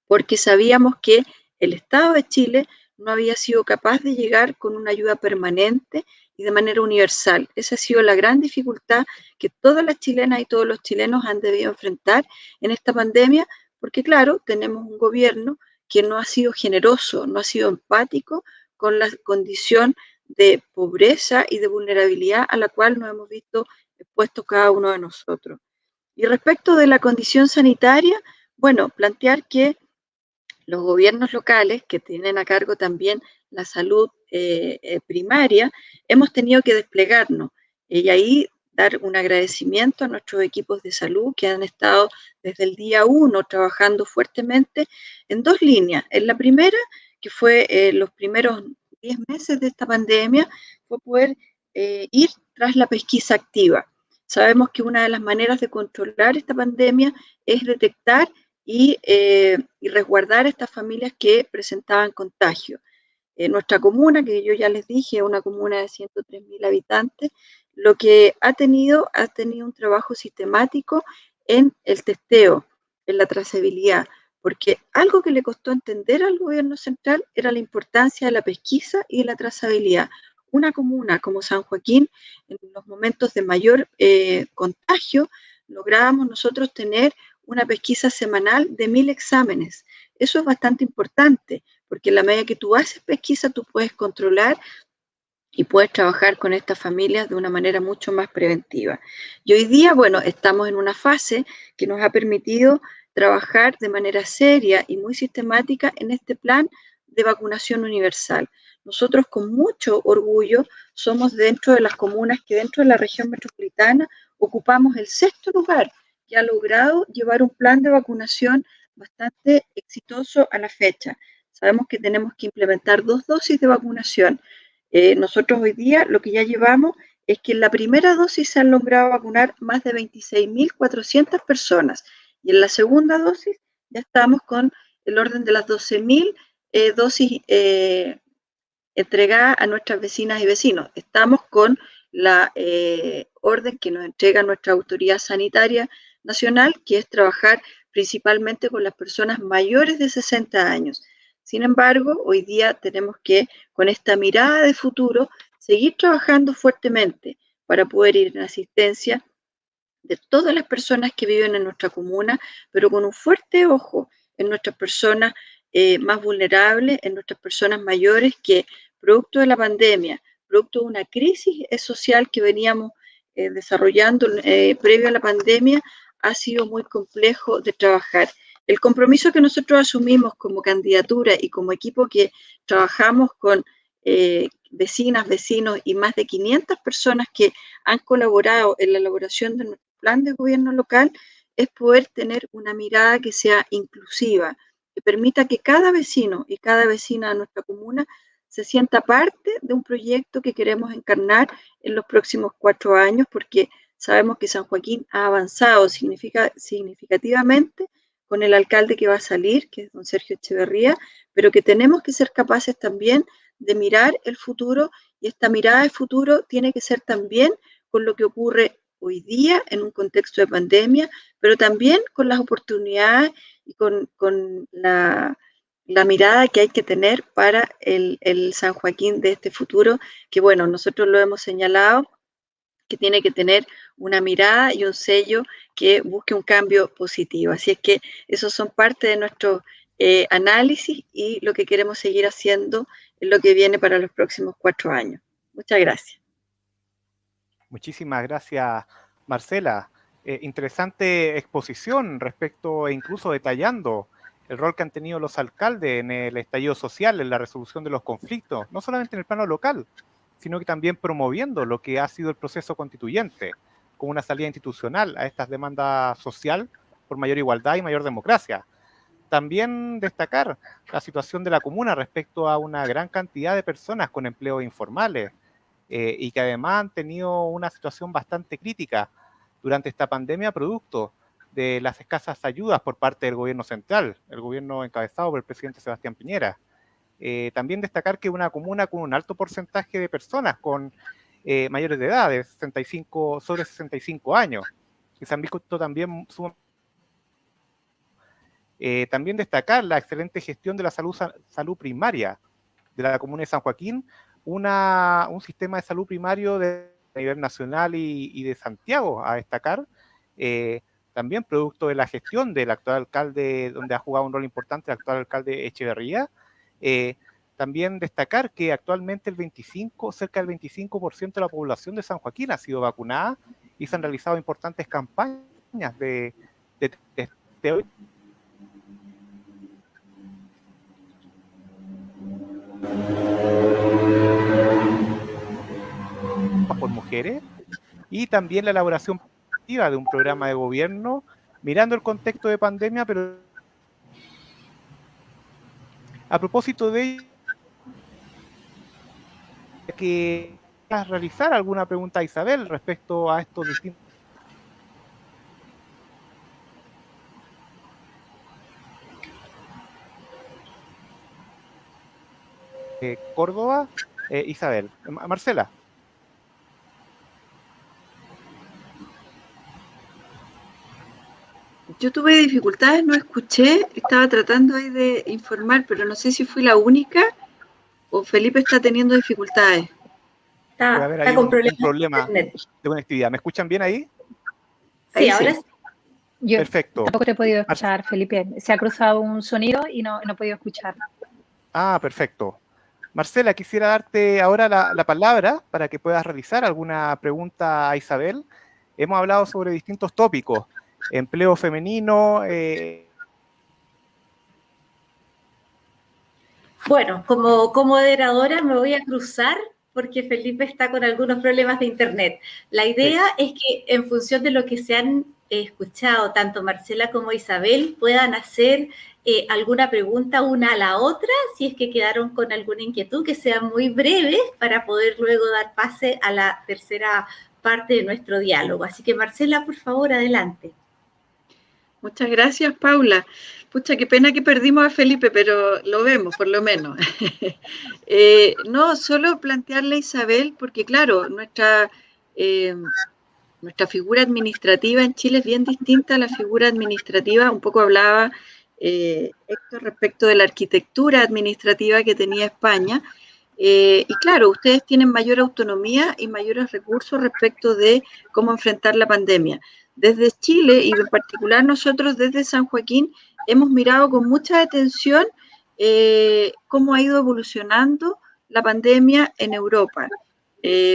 Speaker 5: porque sabíamos que el Estado de Chile no había sido capaz de llegar con una ayuda permanente y de manera universal. Esa ha sido la gran dificultad que todas las chilenas y todos los chilenos han debido enfrentar en esta pandemia, porque claro, tenemos un gobierno que no ha sido generoso, no ha sido empático con la condición de pobreza y de vulnerabilidad a la cual nos hemos visto expuestos cada uno de nosotros. Y respecto de la condición sanitaria, bueno, plantear que los gobiernos locales, que tienen a cargo también la salud primaria, hemos tenido que desplegarnos y ahí dar un agradecimiento a nuestros equipos de salud que han estado desde el día 1 trabajando fuertemente en dos líneas. En la primera, que fue los primeros 10 meses de esta pandemia, fue poder ir tras la pesquisa activa. Sabemos que una de las maneras de controlar esta pandemia es detectar y resguardar a estas familias que presentaban contagio. Nuestra comuna, que yo ya les dije, es una comuna de 103.000 habitantes, lo que ha tenido un trabajo sistemático en el testeo, en la trazabilidad, porque algo que le costó entender al gobierno central era la importancia de la pesquisa y de la trazabilidad. Una comuna como San Joaquín, en los momentos de mayor contagio, lográbamos nosotros tener una pesquisa semanal de 1.000 exámenes. Eso es bastante importante, porque en la medida que tú haces pesquisa, tú puedes controlar y puedes trabajar con estas familias de una manera mucho más preventiva. Y hoy día, bueno, estamos en una fase que nos ha permitido trabajar de manera seria y muy sistemática en este plan de vacunación universal. Nosotros con mucho orgullo somos dentro de las comunas que dentro de la región metropolitana ocupamos el 6º lugar, que ha logrado llevar un plan de vacunación bastante exitoso a la fecha. Sabemos que tenemos que implementar 2 dosis de vacunación. Nosotros hoy día lo que ya llevamos es que en la primera dosis se han logrado vacunar más de 26.400 personas y en la segunda dosis ya estamos con el orden de las 12.000 dosis entregadas a nuestras vecinas y vecinos. Estamos con la orden que nos entrega nuestra autoridad sanitaria nacional, que es trabajar principalmente con las personas mayores de 60 años. Sin embargo, hoy día tenemos que, con esta mirada de futuro, seguir trabajando fuertemente para poder ir en asistencia de todas las personas que viven en nuestra comuna, pero con un fuerte ojo en nuestras personas más vulnerables, en nuestras personas mayores que, producto de la pandemia, producto de una crisis social que veníamos desarrollando previo a la pandemia, ha sido muy complejo de trabajar. El compromiso que nosotros asumimos como candidatura y como equipo que trabajamos con vecinas, vecinos y más de 500 personas que han colaborado en la elaboración de nuestro plan de gobierno local, es poder tener una mirada que sea inclusiva, que permita que cada vecino y cada vecina de nuestra comuna se sienta parte de un proyecto que queremos encarnar en los próximos 4 años, porque sabemos que San Joaquín ha avanzado significativamente con el alcalde que va a salir, que es don Sergio Echeverría, pero que tenemos que ser capaces también de mirar el futuro, y esta mirada de futuro tiene que ser también con lo que ocurre hoy día en un contexto de pandemia, pero también con las oportunidades y con la mirada que hay que tener para el San Joaquín de este futuro, que bueno, nosotros lo hemos señalado, que tiene que tener una mirada y un sello que busque un cambio positivo. Así es que esos son parte de nuestro análisis y lo que queremos seguir haciendo en lo que viene para los próximos 4 años. Muchas gracias.
Speaker 2: Muchísimas gracias, Marcela. Interesante exposición respecto e incluso detallando el rol que han tenido los alcaldes en el estallido social, en la resolución de los conflictos, no solamente en el plano local, sino que también promoviendo lo que ha sido el proceso constituyente, como una salida institucional a estas demandas sociales por mayor igualdad y mayor democracia. También destacar la situación de la comuna respecto a una gran cantidad de personas con empleos informales, y que además han tenido una situación bastante crítica durante esta pandemia, producto de las escasas ayudas por parte del gobierno central, el gobierno encabezado por el presidente Sebastián Piñera. También destacar que una comuna con un alto porcentaje de personas con mayores de edad, de sobre 65 años, que se han visto también también destacar la excelente gestión de la salud primaria de la comuna de San Joaquín, un sistema de salud primario de nivel nacional y de Santiago a destacar, también producto de la gestión del actual alcalde, donde ha jugado un rol importante el actual alcalde Echeverría. También destacar que actualmente cerca del 25% de la población de San Joaquín ha sido vacunada y se han realizado importantes campañas de testeo por mujeres, y también la elaboración de un programa de gobierno mirando el contexto de pandemia, pero a propósito de que realizar alguna pregunta a Isabel respecto a estos distintos Córdoba, Isabel. Marcela.
Speaker 5: Yo tuve dificultades, no escuché, estaba tratando ahí de informar, pero no sé si fui la única o Felipe está teniendo dificultades.
Speaker 3: Está con
Speaker 2: un problema de conectividad. ¿Me escuchan bien ahí?
Speaker 3: Sí, ahora sí.
Speaker 4: Yo
Speaker 2: perfecto.
Speaker 4: Tampoco te he podido escuchar, Felipe. Se ha cruzado un sonido y no he podido escuchar.
Speaker 2: Ah, perfecto. Marcela, quisiera darte ahora la palabra para que puedas realizar alguna pregunta a Isabel. Hemos hablado sobre distintos tópicos. Empleo femenino.
Speaker 3: Bueno, como moderadora me voy a cruzar porque Felipe está con algunos problemas de internet. La idea es que en función de lo que se han escuchado, tanto Marcela como Isabel puedan hacer alguna pregunta una a la otra, si es que quedaron con alguna inquietud, que sean muy breves para poder luego dar pase a la tercera parte de nuestro diálogo. Así que Marcela, por favor, adelante.
Speaker 5: Muchas gracias, Paula. Pucha, qué pena que perdimos a Felipe, pero lo vemos, por lo menos. No, solo plantearle a Isabel, porque claro, nuestra nuestra figura administrativa en Chile es bien distinta a la figura administrativa, un poco hablaba Héctor respecto de la arquitectura administrativa que tenía España. Y claro, ustedes tienen mayor autonomía y mayores recursos respecto de cómo enfrentar la pandemia. Desde Chile, y en particular nosotros desde San Joaquín, hemos mirado con mucha atención cómo ha ido evolucionando la pandemia en Europa,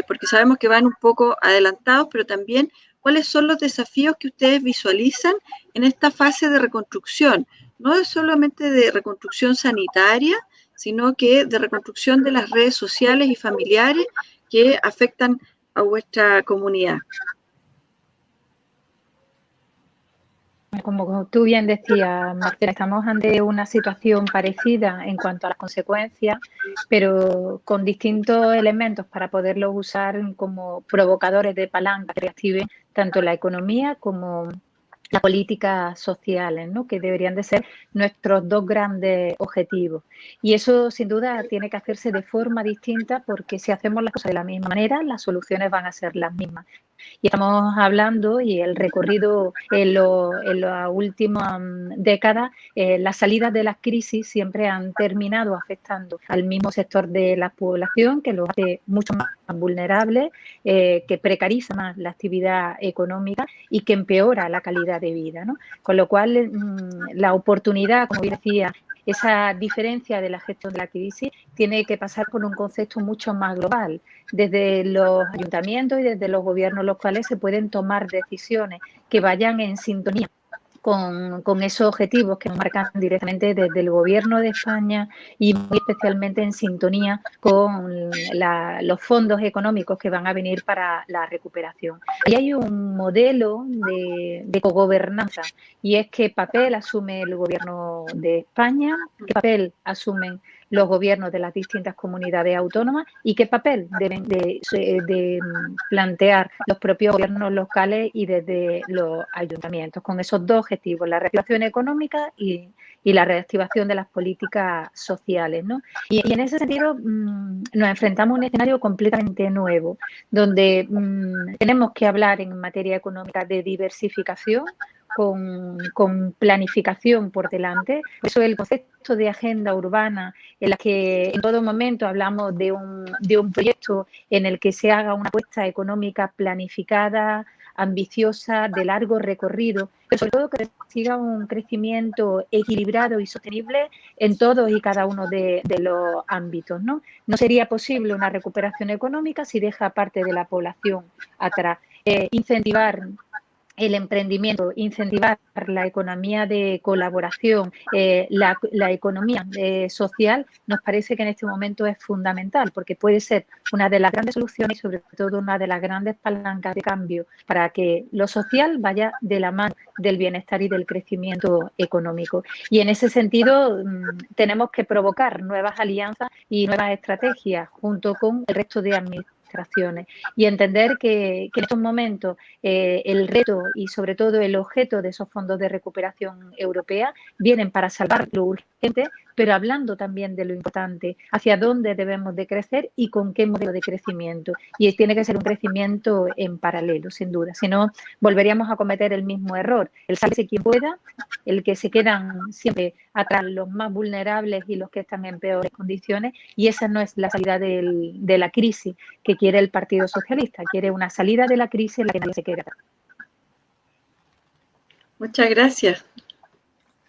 Speaker 5: porque sabemos que van un poco adelantados, pero también cuáles son los desafíos que ustedes visualizan en esta fase de reconstrucción, no es solamente de reconstrucción sanitaria, sino que de reconstrucción de las redes sociales y familiares que afectan a vuestra comunidad.
Speaker 4: Como tú bien decías, Marcela, estamos ante una situación parecida en cuanto a las consecuencias, pero con distintos elementos para poderlos usar como provocadores de palanca que reactiven tanto la economía como las políticas sociales, ¿no? Que deberían de ser nuestros dos grandes objetivos. Y eso, sin duda, tiene que hacerse de forma distinta porque si hacemos las cosas de la misma manera, las soluciones van a ser las mismas. Y estamos hablando, y el recorrido en las últimas décadas, las salidas de las crisis siempre han terminado afectando al mismo sector de la población, que lo hace mucho más vulnerables, que precariza más la actividad económica y que empeora la calidad de vida, ¿no? Con lo cual, la oportunidad, como bien decía, esa diferencia de la gestión de la crisis tiene que pasar por un concepto mucho más global. Desde los ayuntamientos y desde los gobiernos locales se pueden tomar decisiones que vayan en sintonía con esos objetivos que nos marcan directamente desde el Gobierno de España y muy especialmente en sintonía con los fondos económicos que van a venir para la recuperación. Ahí hay un modelo de cogobernanza y es qué papel asume el Gobierno de España, qué papel asumen los gobiernos de las distintas comunidades autónomas y qué papel deben de plantear los propios gobiernos locales y desde los ayuntamientos, con esos dos objetivos, la reactivación económica y la reactivación de las políticas sociales, ¿no? Y en ese sentido nos enfrentamos a un escenario completamente nuevo, donde tenemos que hablar en materia económica de diversificación, con planificación por delante. Por eso el concepto de agenda urbana, en la que en todo momento hablamos de un proyecto en el que se haga una apuesta económica planificada, ambiciosa, de largo recorrido, pero sobre todo que siga un crecimiento equilibrado y sostenible en todos y cada uno de los ámbitos, ¿no? No sería posible una recuperación económica si deja parte de la población atrás. Incentivar el emprendimiento, incentivar la economía de colaboración, la economía social, nos parece que en este momento es fundamental porque puede ser una de las grandes soluciones y sobre todo una de las grandes palancas de cambio para que lo social vaya de la mano del bienestar y del crecimiento económico. Y en ese sentido tenemos que provocar nuevas alianzas y nuevas estrategias junto con el resto de administraciones y entender que en estos momentos el reto y sobre todo el objeto de esos fondos de recuperación europea vienen para salvar lo urgente, pero hablando también de lo importante, hacia dónde debemos de crecer y con qué modelo de crecimiento. Y tiene que ser un crecimiento en paralelo, sin duda. Si no, volveríamos a cometer el mismo error. El sálvese quien pueda, el que se quedan siempre atrás los más vulnerables y los que están en peores condiciones. Y esa no es la salida de la crisis que quiere el Partido Socialista. Quiere una salida de la crisis en la que nadie se quede atrás.
Speaker 5: Muchas gracias.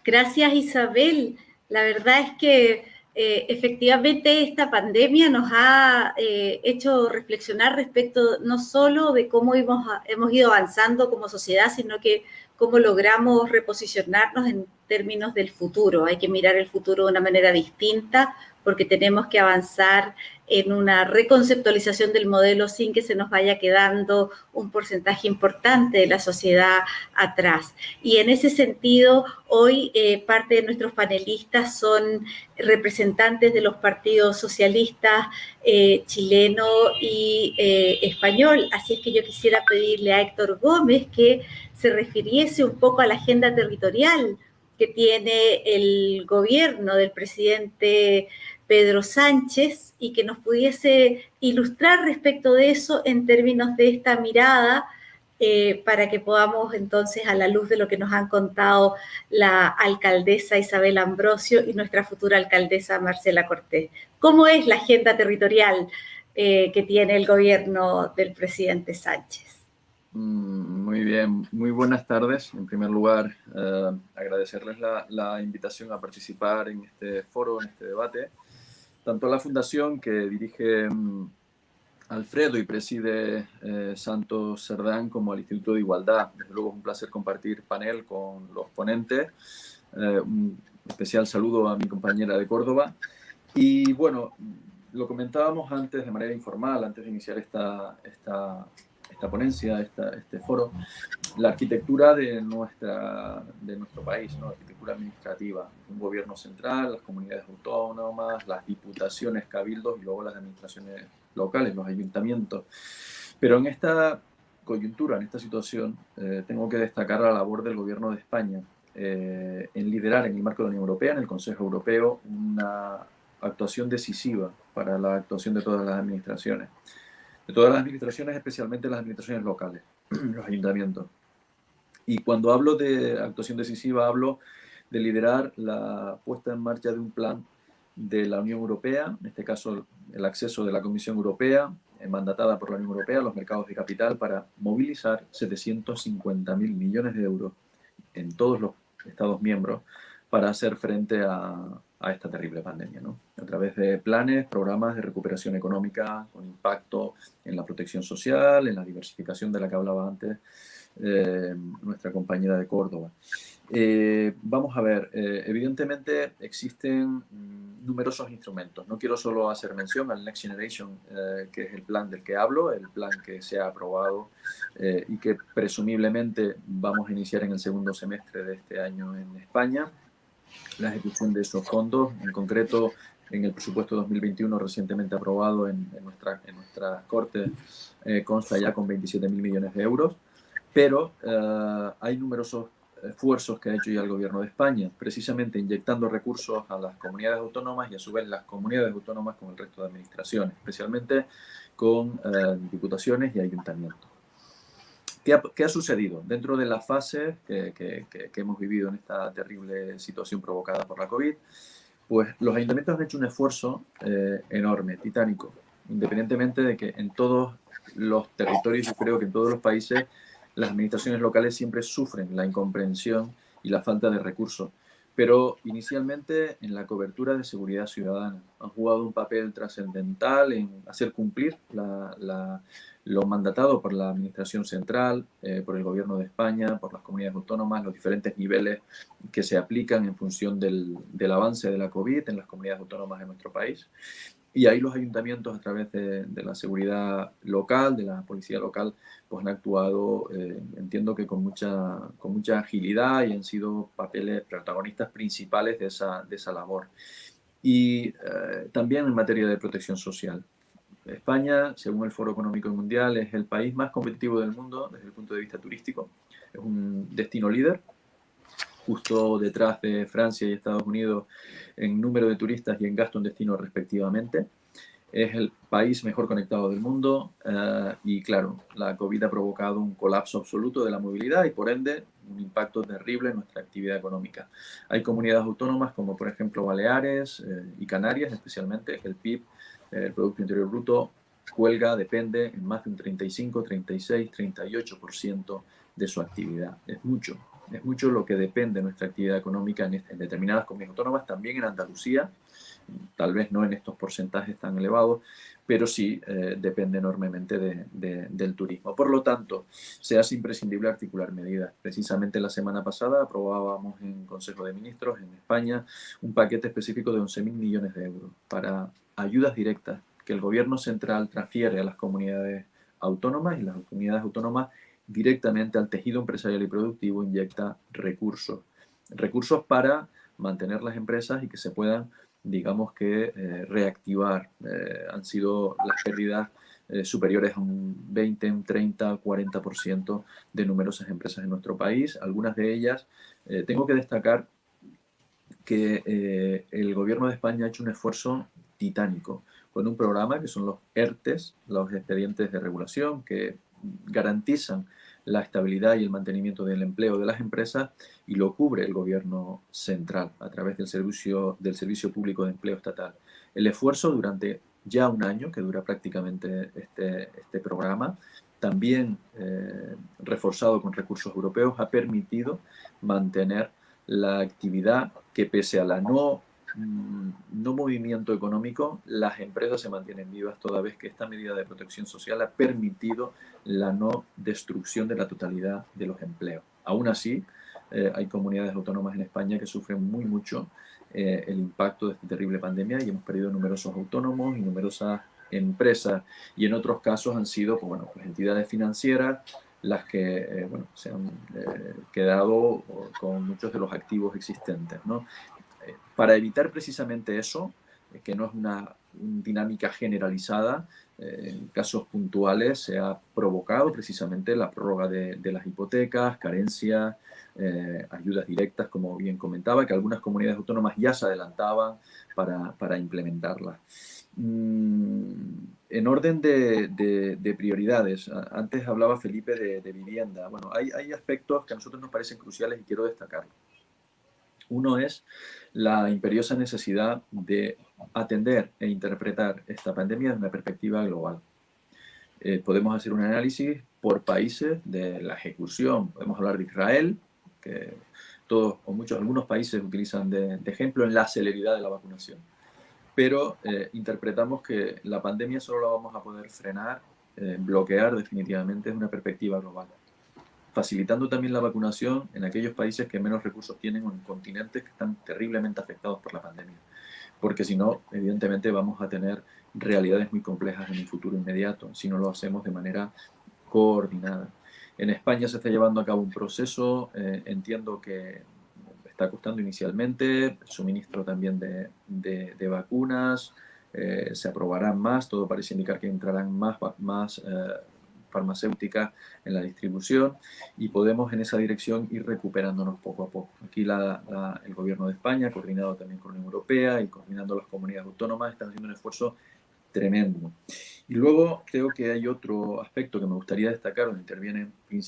Speaker 3: Gracias, Isabel. La verdad es que efectivamente esta pandemia nos ha hecho reflexionar respecto no solo de cómo hemos ido avanzando como sociedad, sino que cómo logramos reposicionarnos en términos del futuro. Hay que mirar el futuro de una manera distinta porque tenemos que avanzar en una reconceptualización del modelo sin que se nos vaya quedando un porcentaje importante de la sociedad atrás. Y en ese sentido, hoy parte de nuestros panelistas son representantes de los partidos socialistas chileno y español. Así es que yo quisiera pedirle a Héctor Gómez que se refiriese un poco a la agenda territorial que tiene el gobierno del presidente Pedro Sánchez y que nos pudiese ilustrar respecto de eso en términos de esta mirada para que podamos entonces, a la luz de lo que nos han contado la alcaldesa Isabel Ambrosio y nuestra futura alcaldesa Marcela Cortés. ¿Cómo es la agenda territorial que tiene el gobierno del presidente Sánchez?
Speaker 6: Muy bien, muy buenas tardes. En primer lugar, agradecerles la invitación a participar en este foro, en este debate. Tanto a la fundación que dirige Alfredo y preside Santos Cerdán, como al Instituto de Igualdad. Desde luego es un placer compartir panel con los ponentes. Un especial saludo a mi compañera de Córdoba. Y bueno, lo comentábamos antes de manera informal, antes de iniciar esta ponencia, este foro, la arquitectura de nuestro país, ¿no? La arquitectura administrativa, un gobierno central, las comunidades autónomas, las diputaciones, cabildos y luego las administraciones locales, los ayuntamientos. Pero en esta coyuntura, en esta situación, tengo que destacar la labor del gobierno de España en liderar en el marco de la Unión Europea, en el Consejo Europeo, una actuación decisiva para la actuación de todas las administraciones. De todas las administraciones, especialmente las administraciones locales, los ayuntamientos. Y cuando hablo de actuación decisiva, hablo de liderar la puesta en marcha de un plan de la Unión Europea, en este caso el acceso de la Comisión Europea, mandatada por la Unión Europea a los mercados de capital para movilizar 750.000 millones de euros en todos los Estados miembros para hacer frente a esta terrible pandemia, ¿no? A través de planes, programas de recuperación económica con impacto en la protección social, en la diversificación de la que hablaba antes nuestra compañera de Córdoba. Vamos a ver, evidentemente existen numerosos instrumentos. No quiero solo hacer mención al Next Generation, que es el plan del que hablo, el plan que se ha aprobado y que presumiblemente vamos a iniciar en el segundo semestre de este año en España. La ejecución de esos fondos, en concreto en el presupuesto 2021 recientemente aprobado en nuestra Corte, consta ya con 27.000 millones de euros, pero hay numerosos esfuerzos que ha hecho ya el gobierno de España, precisamente inyectando recursos a las comunidades autónomas y a su vez las comunidades autónomas con el resto de administraciones, especialmente con diputaciones y ayuntamientos. ¿Qué ha sucedido? Dentro de la fase que hemos vivido en esta terrible situación provocada por la COVID, pues los ayuntamientos han hecho un esfuerzo enorme, titánico, independientemente de que en todos los territorios, yo creo que en todos los países, las administraciones locales siempre sufren la incomprensión y la falta de recursos. Pero inicialmente en la cobertura de seguridad ciudadana han jugado un papel trascendental en hacer cumplir lo mandatado por la Administración Central, por el Gobierno de España, por las comunidades autónomas, los diferentes niveles que se aplican en función del avance de la COVID en las comunidades autónomas de nuestro país. Y ahí los ayuntamientos, a través de la seguridad local, de la policía local, pues han actuado, entiendo que con mucha agilidad y han sido protagonistas principales de esa labor. Y también en materia de protección social. España, según el Foro Económico Mundial, es el país más competitivo del mundo desde el punto de vista turístico. Es un destino líder, justo detrás de Francia y Estados Unidos en número de turistas y en gasto en destino respectivamente. Es el país mejor conectado del mundo y claro, la COVID ha provocado un colapso absoluto de la movilidad y por ende un impacto terrible en nuestra actividad económica. Hay comunidades autónomas como por ejemplo Baleares y Canarias especialmente, el PIB, el Producto Interior Bruto, depende en más de un 35, 36, 38% de su actividad. Es mucho lo que depende de nuestra actividad económica en determinadas comunidades autónomas, también en Andalucía, tal vez no en estos porcentajes tan elevados, pero sí depende enormemente del turismo. Por lo tanto, se hace imprescindible articular medidas. Precisamente la semana pasada aprobábamos en Consejo de Ministros en España un paquete específico de 11.000 millones de euros para ayudas directas que el gobierno central transfiere a las comunidades autónomas y las comunidades autónomas directamente al tejido empresarial y productivo inyecta recursos para mantener las empresas y que se puedan, digamos que, reactivar. Han sido las pérdidas superiores a un 20, un 30, 40% de numerosas empresas en nuestro país. Algunas de ellas, tengo que destacar que el gobierno de España ha hecho un esfuerzo titánico con un programa que son los ERTES, los expedientes de regulación, que garantizan la estabilidad y el mantenimiento del empleo de las empresas, y lo cubre el gobierno central a través del Servicio Público de Empleo Estatal. El esfuerzo durante ya un año, que dura prácticamente este programa, también reforzado con recursos europeos, ha permitido mantener la actividad que, pese a la no movimiento económico, las empresas se mantienen vivas, toda vez que esta medida de protección social ha permitido la no destrucción de la totalidad de los empleos. Aún así, hay comunidades autónomas en España que sufren mucho el impacto de esta terrible pandemia, y hemos perdido numerosos autónomos y numerosas empresas, y en otros casos han sido pues entidades financieras las que se han quedado con muchos de los activos existentes, ¿no? Para evitar precisamente eso, que no es una dinámica generalizada, en casos puntuales se ha provocado precisamente la prórroga de las hipotecas, carencias, ayudas directas, como bien comentaba, que algunas comunidades autónomas ya se adelantaban para implementarlas. En orden de prioridades, antes hablaba Felipe de vivienda. Bueno, hay aspectos que a nosotros nos parecen cruciales y quiero destacarlos. Uno es la imperiosa necesidad de atender e interpretar esta pandemia desde una perspectiva global. Podemos hacer un análisis por países de la ejecución. Podemos hablar de Israel, que algunos países utilizan de ejemplo en la celeridad de la vacunación. Pero interpretamos que la pandemia solo la vamos a poder frenar, bloquear definitivamente desde una perspectiva global, facilitando también la vacunación en aquellos países que menos recursos tienen o en continentes que están terriblemente afectados por la pandemia. Porque si no, evidentemente vamos a tener realidades muy complejas en un futuro inmediato, si no lo hacemos de manera coordinada. En España se está llevando a cabo un proceso, entiendo que está costando inicialmente, el suministro también de vacunas, se aprobarán más, todo parece indicar que entrarán más farmacéutica en la distribución, y podemos en esa dirección ir recuperándonos poco a poco. Aquí el Gobierno de España, coordinado también con la Unión Europea y coordinando las comunidades autónomas, están haciendo un esfuerzo tremendo. Y luego creo que hay otro aspecto que me gustaría destacar, donde interviene la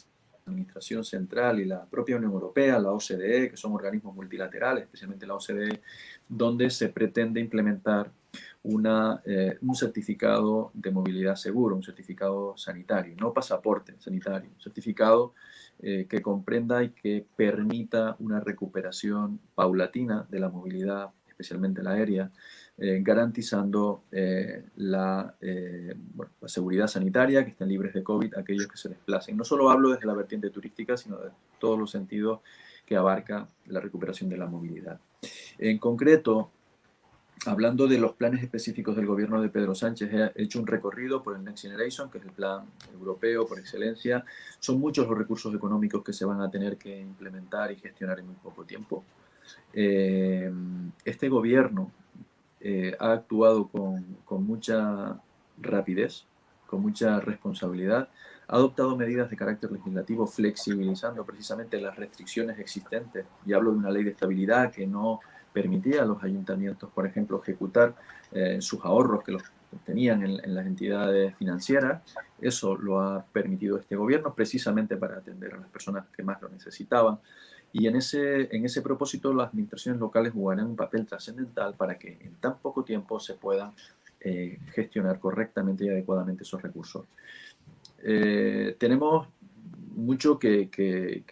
Speaker 6: Administración Central y la propia Unión Europea, la OCDE, que son organismos multilaterales, especialmente la OCDE, donde se pretende implementar un certificado de movilidad seguro, un certificado sanitario, no pasaporte sanitario, un certificado que comprenda y que permita una recuperación paulatina de la movilidad, especialmente la aérea, garantizando la seguridad sanitaria, que estén libres de COVID aquellos que se desplacen. No solo hablo desde la vertiente turística, sino de todos los sentidos que abarca la recuperación de la movilidad. En concreto, hablando de los planes específicos del gobierno de Pedro Sánchez, he hecho un recorrido por el Next Generation, que es el plan europeo por excelencia. Son muchos los recursos económicos que se van a tener que implementar y gestionar en muy poco tiempo. Este gobierno ha actuado con mucha rapidez, con mucha responsabilidad, ha adoptado medidas de carácter legislativo flexibilizando precisamente las restricciones existentes, y hablo de una ley de estabilidad que no permitía a los ayuntamientos, por ejemplo, ejecutar sus ahorros que los tenían en las entidades financieras. Eso lo ha permitido este gobierno precisamente para atender a las personas que más lo necesitaban. Y en ese propósito, las administraciones locales jugarán un papel trascendental para que en tan poco tiempo se puedan gestionar correctamente y adecuadamente esos recursos. Tenemos mucho que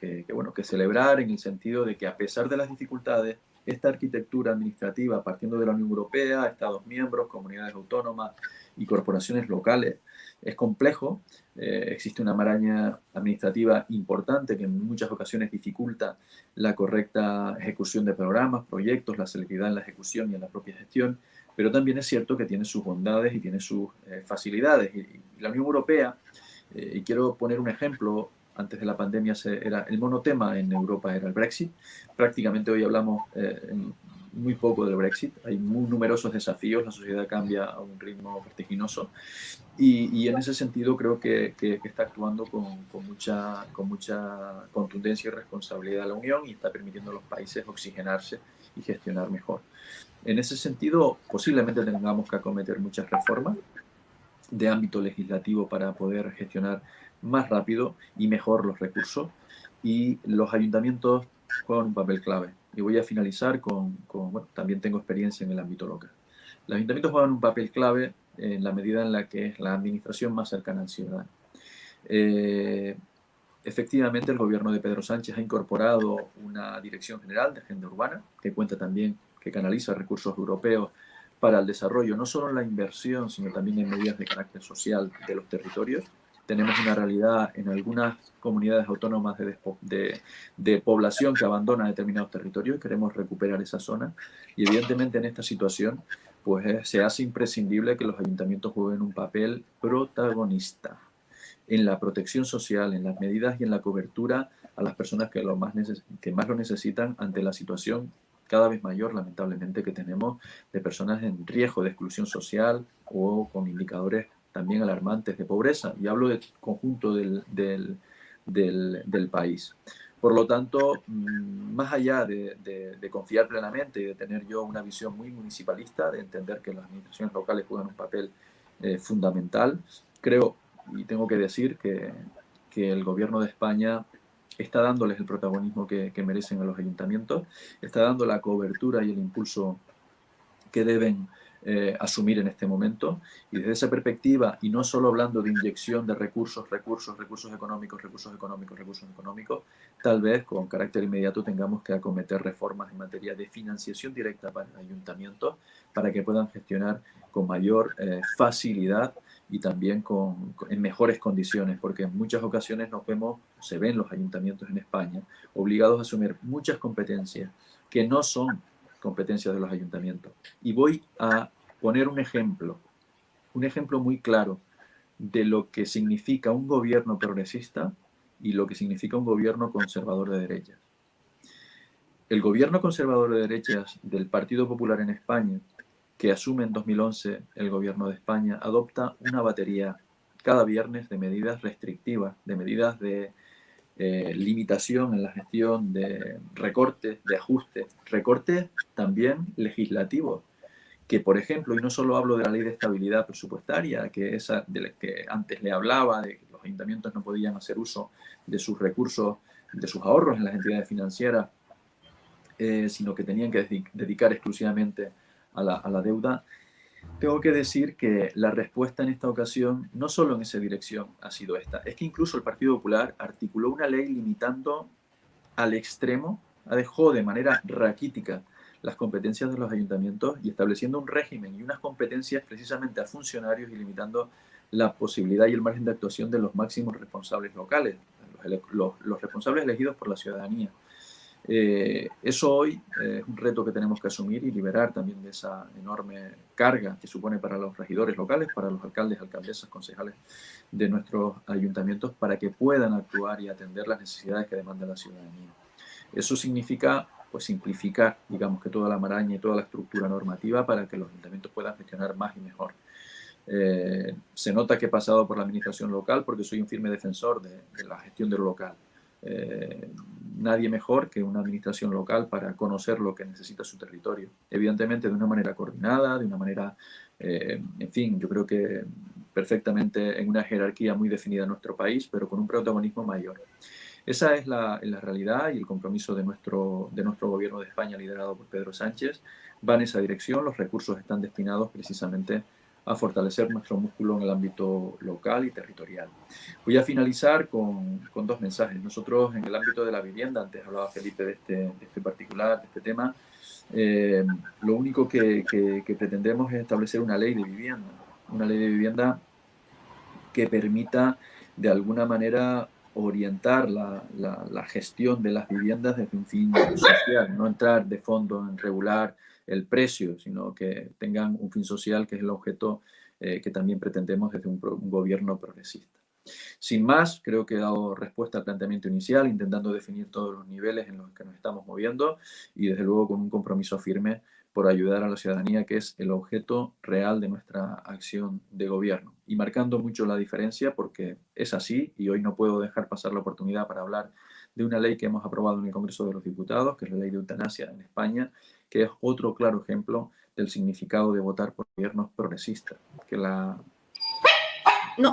Speaker 6: celebrar, en el sentido de que, a pesar de las dificultades, esta arquitectura administrativa, partiendo de la Unión Europea, Estados miembros, comunidades autónomas y corporaciones locales, es complejo. Existe una maraña administrativa importante que en muchas ocasiones dificulta la correcta ejecución de programas, proyectos, la celeridad en la ejecución y en la propia gestión, pero también es cierto que tiene sus bondades y tiene sus facilidades. Y la Unión Europea, y quiero poner un ejemplo, antes de la pandemia el monotema en Europa era el Brexit. Prácticamente hoy hablamos muy poco del Brexit. Hay muy numerosos desafíos, la sociedad cambia a un ritmo vertiginoso, y en ese sentido creo que está actuando con mucha contundencia y responsabilidad la Unión, y está permitiendo a los países oxigenarse y gestionar mejor. En ese sentido, posiblemente tengamos que acometer muchas reformas de ámbito legislativo para poder gestionar más rápido y mejor los recursos, y los ayuntamientos juegan un papel clave. Y voy a finalizar bueno, también tengo experiencia en el ámbito local. Los ayuntamientos juegan un papel clave en la medida en la que es la administración más cercana al ciudadano. Efectivamente, el gobierno de Pedro Sánchez ha incorporado una Dirección General de Agenda Urbana, que cuenta también, que canaliza recursos europeos para el desarrollo, no solo en la inversión, sino también en medidas de carácter social de los territorios. Tenemos una realidad en algunas comunidades autónomas de población que abandona determinados territorios y queremos recuperar esa zona. Y evidentemente en esta situación pues se hace imprescindible que los ayuntamientos jueguen un papel protagonista en la protección social, en las medidas y en la cobertura a las personas que más lo necesitan ante la situación cada vez mayor, lamentablemente, que tenemos de personas en riesgo de exclusión social o con indicadores también alarmantes de pobreza. Y hablo del conjunto del país. Por lo tanto, más allá de confiar plenamente y de tener yo una visión muy municipalista, de entender que las administraciones locales juegan un papel fundamental, creo y tengo que decir que el gobierno de España está dándoles el protagonismo que merecen a los ayuntamientos, está dando la cobertura y el impulso que deben asumir en este momento, y desde esa perspectiva, y no solo hablando de inyección de recursos económicos, tal vez con carácter inmediato tengamos que acometer reformas en materia de financiación directa para ayuntamientos para que puedan gestionar con mayor facilidad y también en mejores condiciones, porque en muchas ocasiones se ven los ayuntamientos en España obligados a asumir muchas competencias que no son competencias de los ayuntamientos. Y voy a poner un ejemplo muy claro de lo que significa un gobierno progresista y lo que significa un gobierno conservador de derechas. El gobierno conservador de derechas del Partido Popular en España, que asume en 2011 el gobierno de España, adopta una batería cada viernes de medidas restrictivas, de medidas de limitación en la gestión, de recortes, de ajustes, recortes también legislativos, que por ejemplo, y no solo hablo de la ley de estabilidad presupuestaria, que esa de la que antes le hablaba, de que los ayuntamientos no podían hacer uso de sus recursos, de sus ahorros en las entidades financieras, sino que tenían que dedicar exclusivamente a la deuda. Tengo que decir que la respuesta en esta ocasión, no solo en esa dirección ha sido esta, es que incluso el Partido Popular articuló una ley limitando al extremo, dejó de manera raquítica las competencias de los ayuntamientos y estableciendo un régimen y unas competencias precisamente a funcionarios y limitando la posibilidad y el margen de actuación de los máximos responsables locales, los responsables elegidos por la ciudadanía. Eso hoy es un reto que tenemos que asumir y liberar también de esa enorme carga que supone para los regidores locales, para los alcaldes, alcaldesas, concejales de nuestros ayuntamientos, para que puedan actuar y atender las necesidades que demanda la ciudadanía. Eso significa pues simplificar, digamos, que toda la maraña y toda la estructura normativa para que los ayuntamientos puedan gestionar más y mejor. Se nota que he pasado por la administración local porque soy un firme defensor de la gestión de lo local. Nadie mejor que una administración local para conocer lo que necesita su territorio. Evidentemente de una manera coordinada, de una manera, en fin, yo creo que perfectamente en una jerarquía muy definida en nuestro país, pero con un protagonismo mayor. Esa es la realidad y el compromiso de nuestro gobierno de España liderado por Pedro Sánchez. Va en esa dirección, los recursos están destinados precisamente a fortalecer nuestro músculo en el ámbito local y territorial. Voy a finalizar con dos mensajes. Nosotros en el ámbito de la vivienda, antes hablaba Felipe de este particular, de este tema, lo único que pretendemos es establecer una ley de vivienda que permita de alguna manera orientar la gestión de las viviendas desde un fin social, no entrar de fondo en regular el precio, sino que tengan un fin social que es el objeto que también pretendemos desde un gobierno progresista. Sin más, creo que he dado respuesta al planteamiento inicial, intentando definir todos los niveles en los que nos estamos moviendo y desde luego con un compromiso firme por ayudar a la ciudadanía, que es el objeto real de nuestra acción de gobierno. Y marcando mucho la diferencia, porque es así, y hoy no puedo dejar pasar la oportunidad para hablar de una ley que hemos aprobado en el Congreso de los Diputados, que es la ley de eutanasia en España, que es otro claro ejemplo del significado de votar por gobiernos progresistas, que la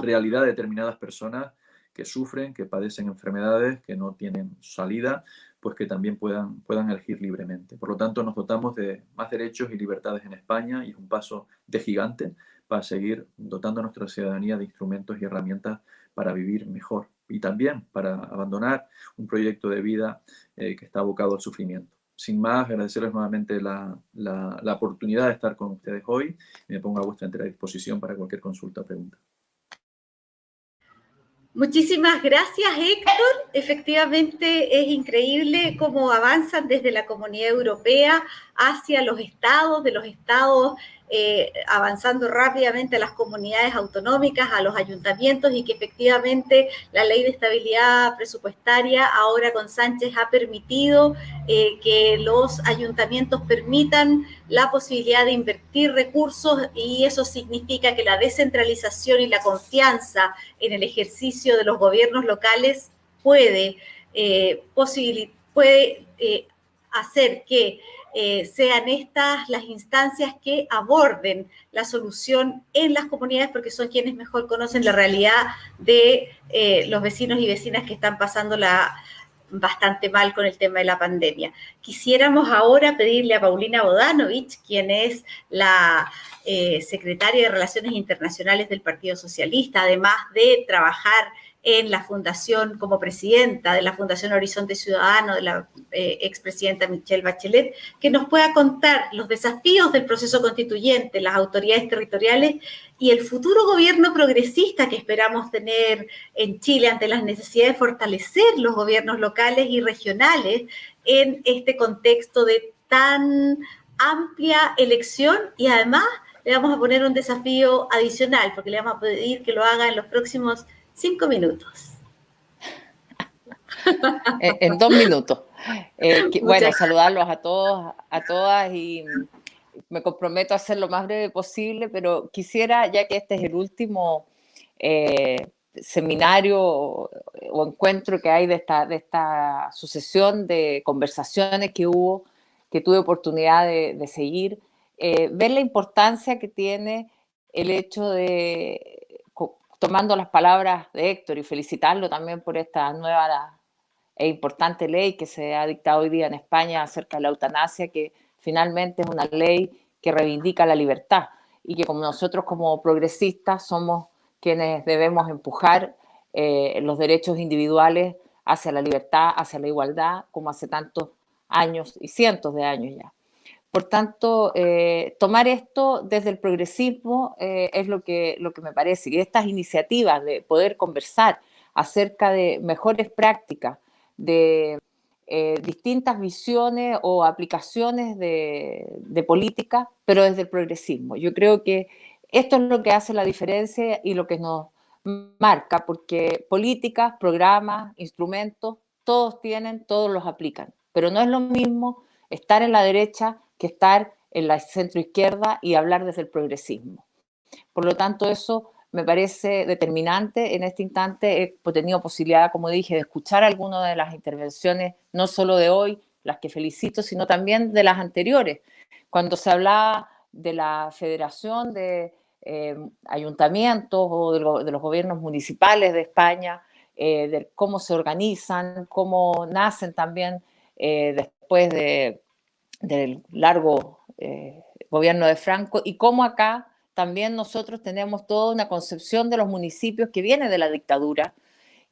Speaker 6: realidad de determinadas personas que sufren, que padecen enfermedades, que no tienen salida, pues que también puedan elegir libremente. Por lo tanto, nos dotamos de más derechos y libertades en España y es un paso de gigante para seguir dotando a nuestra ciudadanía de instrumentos y herramientas para vivir mejor y también para abandonar un proyecto de vida que está abocado al sufrimiento. Sin más, agradecerles nuevamente la oportunidad de estar con ustedes hoy y me pongo a vuestra entera disposición para cualquier consulta o pregunta.
Speaker 3: Muchísimas gracias, Héctor. Efectivamente, es increíble cómo avanzan desde la Comunidad Europea hacia los estados, de los estados avanzando rápidamente a las comunidades autonómicas, a los ayuntamientos, y que efectivamente la Ley de Estabilidad Presupuestaria ahora con Sánchez ha permitido que los ayuntamientos permitan la posibilidad de invertir recursos, y eso significa que la descentralización y la confianza en el ejercicio de los gobiernos locales puede hacer que sean estas las instancias que aborden la solución en las comunidades, porque son quienes mejor conocen la realidad de los vecinos y vecinas que están pasándola bastante mal con el tema de la pandemia. Quisiéramos ahora pedirle a Paulina Bodanovich, quien es la secretaria de Relaciones Internacionales del Partido Socialista, además de trabajar en la fundación como presidenta de la Fundación Horizonte Ciudadano de la expresidenta Michelle Bachelet, que nos pueda contar los desafíos del proceso constituyente, las autoridades territoriales y el futuro gobierno progresista que esperamos tener en Chile ante las necesidades de fortalecer los gobiernos locales y regionales en este contexto de tan amplia elección. Y además le vamos a poner un desafío adicional, porque le vamos a pedir que lo haga en los próximos 5 minutos.
Speaker 1: En 2 minutos. Bueno, saludarlos a todos, a todas, y me comprometo a ser lo más breve posible, pero quisiera, ya que este es el último seminario o encuentro que hay de esta sucesión de conversaciones que tuve oportunidad de seguir, ver la importancia que tiene el hecho de, tomando las palabras de Héctor y felicitarlo también por esta nueva e importante ley que se ha dictado hoy día en España acerca de la eutanasia, que finalmente es una ley que reivindica la libertad y que como nosotros como progresistas somos quienes debemos empujar los derechos individuales hacia la libertad, hacia la igualdad, como hace tantos años y cientos de años ya. Por tanto, tomar esto desde el progresismo es lo que me parece. Y estas iniciativas de poder conversar acerca de mejores prácticas, de distintas visiones o aplicaciones de política, pero desde el progresismo. Yo creo que esto es lo que hace la diferencia y lo que nos marca, porque políticas, programas, instrumentos, todos los aplican. Pero no es lo mismo estar en la derecha que estar en la centroizquierda y hablar desde el progresismo. Por lo tanto, eso me parece determinante en este instante. He tenido posibilidad, como dije, de escuchar algunas de las intervenciones, no solo de hoy, las que felicito, sino también de las anteriores. Cuando se hablaba de la federación de ayuntamientos o de los gobiernos municipales de España, de cómo se organizan, cómo nacen también después del largo gobierno de Franco, y cómo acá también nosotros tenemos toda una concepción de los municipios que viene de la dictadura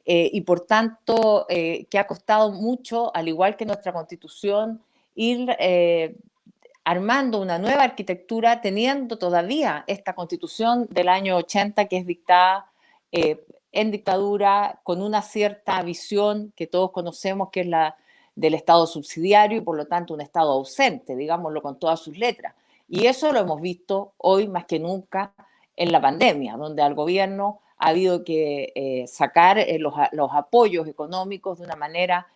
Speaker 1: y por tanto que ha costado mucho, al igual que nuestra Constitución, ir armando una nueva arquitectura teniendo todavía esta Constitución del año 80 que es dictada en dictadura con una cierta visión que todos conocemos, que es la del Estado subsidiario y por lo tanto un Estado ausente, digámoslo con todas sus letras. Y eso lo hemos visto hoy más que nunca en la pandemia, donde al gobierno ha habido que sacar los apoyos económicos de una manera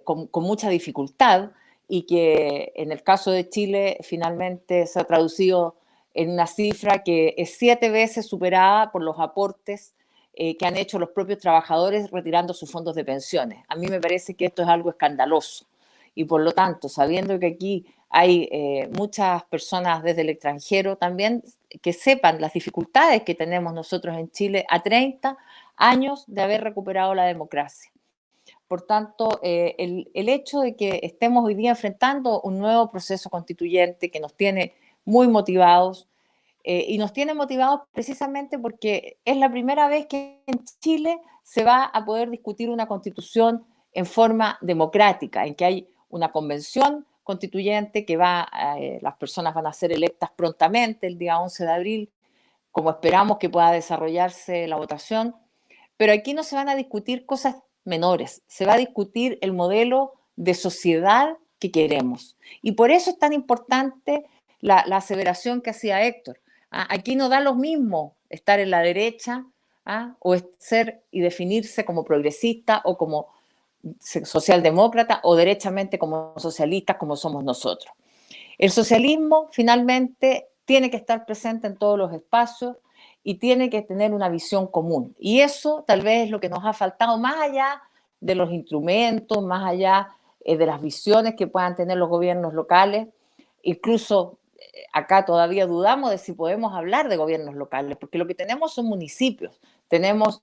Speaker 1: con mucha dificultad, y que en el caso de Chile finalmente se ha traducido en una cifra que es 7 veces superada por los aportes que han hecho los propios trabajadores retirando sus fondos de pensiones. A mí me parece que esto es algo escandaloso y por lo tanto, sabiendo que aquí hay muchas personas desde el extranjero también que sepan las dificultades que tenemos nosotros en Chile a 30 años de haber recuperado la democracia. Por tanto, el hecho de que estemos hoy día enfrentando un nuevo proceso constituyente que nos tiene muy motivados, y nos tiene motivados precisamente porque es la primera vez que en Chile se va a poder discutir una constitución en forma democrática, en que hay una convención constituyente que las personas van a ser electas prontamente el día 11 de abril, como esperamos que pueda desarrollarse la votación, pero aquí no se van a discutir cosas menores, se va a discutir el modelo de sociedad que queremos. Y por eso es tan importante la aseveración que hacía Héctor. Aquí no da lo mismo estar en la derecha o ser y definirse como progresista o como socialdemócrata o derechamente como socialistas como somos nosotros. El socialismo finalmente tiene que estar presente en todos los espacios y tiene que tener una visión común. Y eso tal vez es lo que nos ha faltado, más allá de los instrumentos, más allá de las visiones que puedan tener los gobiernos locales. Incluso acá todavía dudamos de si podemos hablar de gobiernos locales, porque lo que tenemos son municipios. Tenemos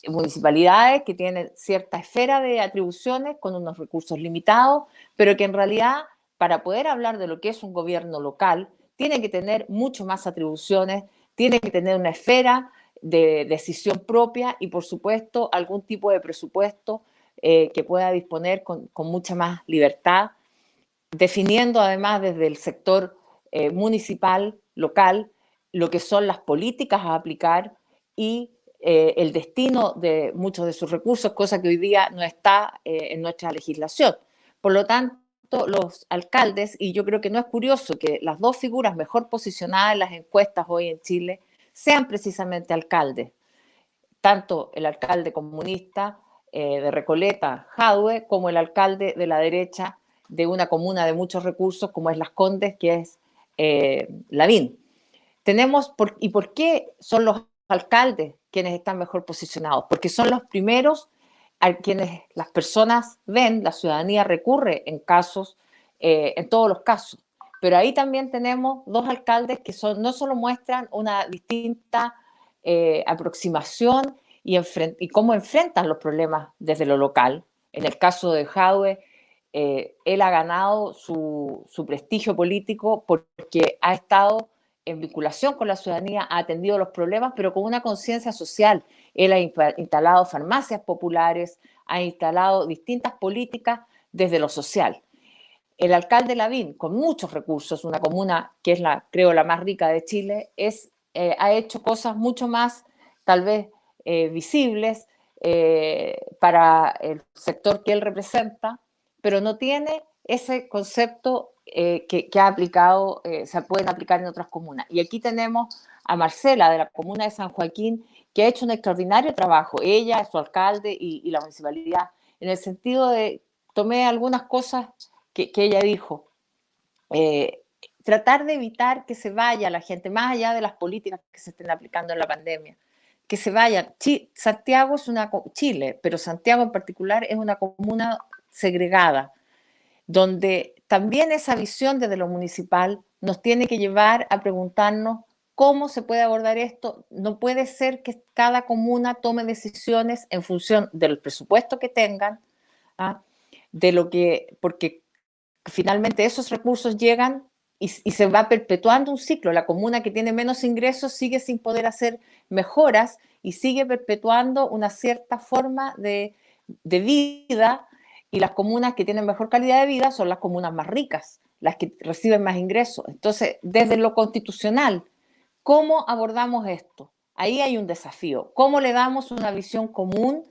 Speaker 1: municipalidades que tienen cierta esfera de atribuciones con unos recursos limitados, pero que en realidad, para poder hablar de lo que es un gobierno local, tiene que tener mucho más atribuciones, tiene que tener una esfera de decisión propia y, por supuesto, algún tipo de presupuesto que pueda disponer con mucha más libertad, definiendo además desde el sector municipal, local, lo que son las políticas a aplicar y el destino de muchos de sus recursos, cosa que hoy día no está en nuestra legislación. Por lo tanto, los alcaldes, y yo creo que no es curioso que las dos figuras mejor posicionadas en las encuestas hoy en Chile sean precisamente alcaldes, tanto el alcalde comunista de Recoleta, Jadwe, como el alcalde de la derecha de una comuna de muchos recursos como es Las Condes, que es Lavín. ¿Y por qué son los alcaldes quienes están mejor posicionados? Porque son los primeros a quienes las personas ven, la ciudadanía recurre en todos los casos. Pero ahí también tenemos dos alcaldes que no solo muestran una distinta aproximación y cómo enfrentan los problemas desde lo local. En el caso de Jadwe, él ha ganado su prestigio político porque ha estado en vinculación con la ciudadanía, ha atendido los problemas, pero con una conciencia social. Él ha instalado farmacias populares, ha instalado distintas políticas desde lo social. El alcalde Lavín, con muchos recursos, una comuna que es creo la más rica de Chile, ha hecho cosas mucho más, tal vez, visibles para el sector que él representa, pero no tiene ese concepto que ha aplicado, se pueden aplicar en otras comunas. Y aquí tenemos a Marcela, de la comuna de San Joaquín, que ha hecho un extraordinario trabajo, ella, su alcalde y la municipalidad, en el sentido de, tomé algunas cosas que ella dijo, tratar de evitar que se vaya la gente, más allá de las políticas que se estén aplicando en la pandemia, que se vayan. Santiago es Chile, pero Santiago en particular es una comuna segregada, donde también esa visión desde lo municipal nos tiene que llevar a preguntarnos cómo se puede abordar esto. No puede ser que cada comuna tome decisiones en función del presupuesto que tengan, porque finalmente esos recursos llegan y se va perpetuando un ciclo. La comuna que tiene menos ingresos sigue sin poder hacer mejoras y sigue perpetuando una cierta forma de vida, y las comunas que tienen mejor calidad de vida son las comunas más ricas, las que reciben más ingresos. Entonces, desde lo constitucional, ¿cómo abordamos esto? Ahí hay un desafío. ¿Cómo le damos una visión común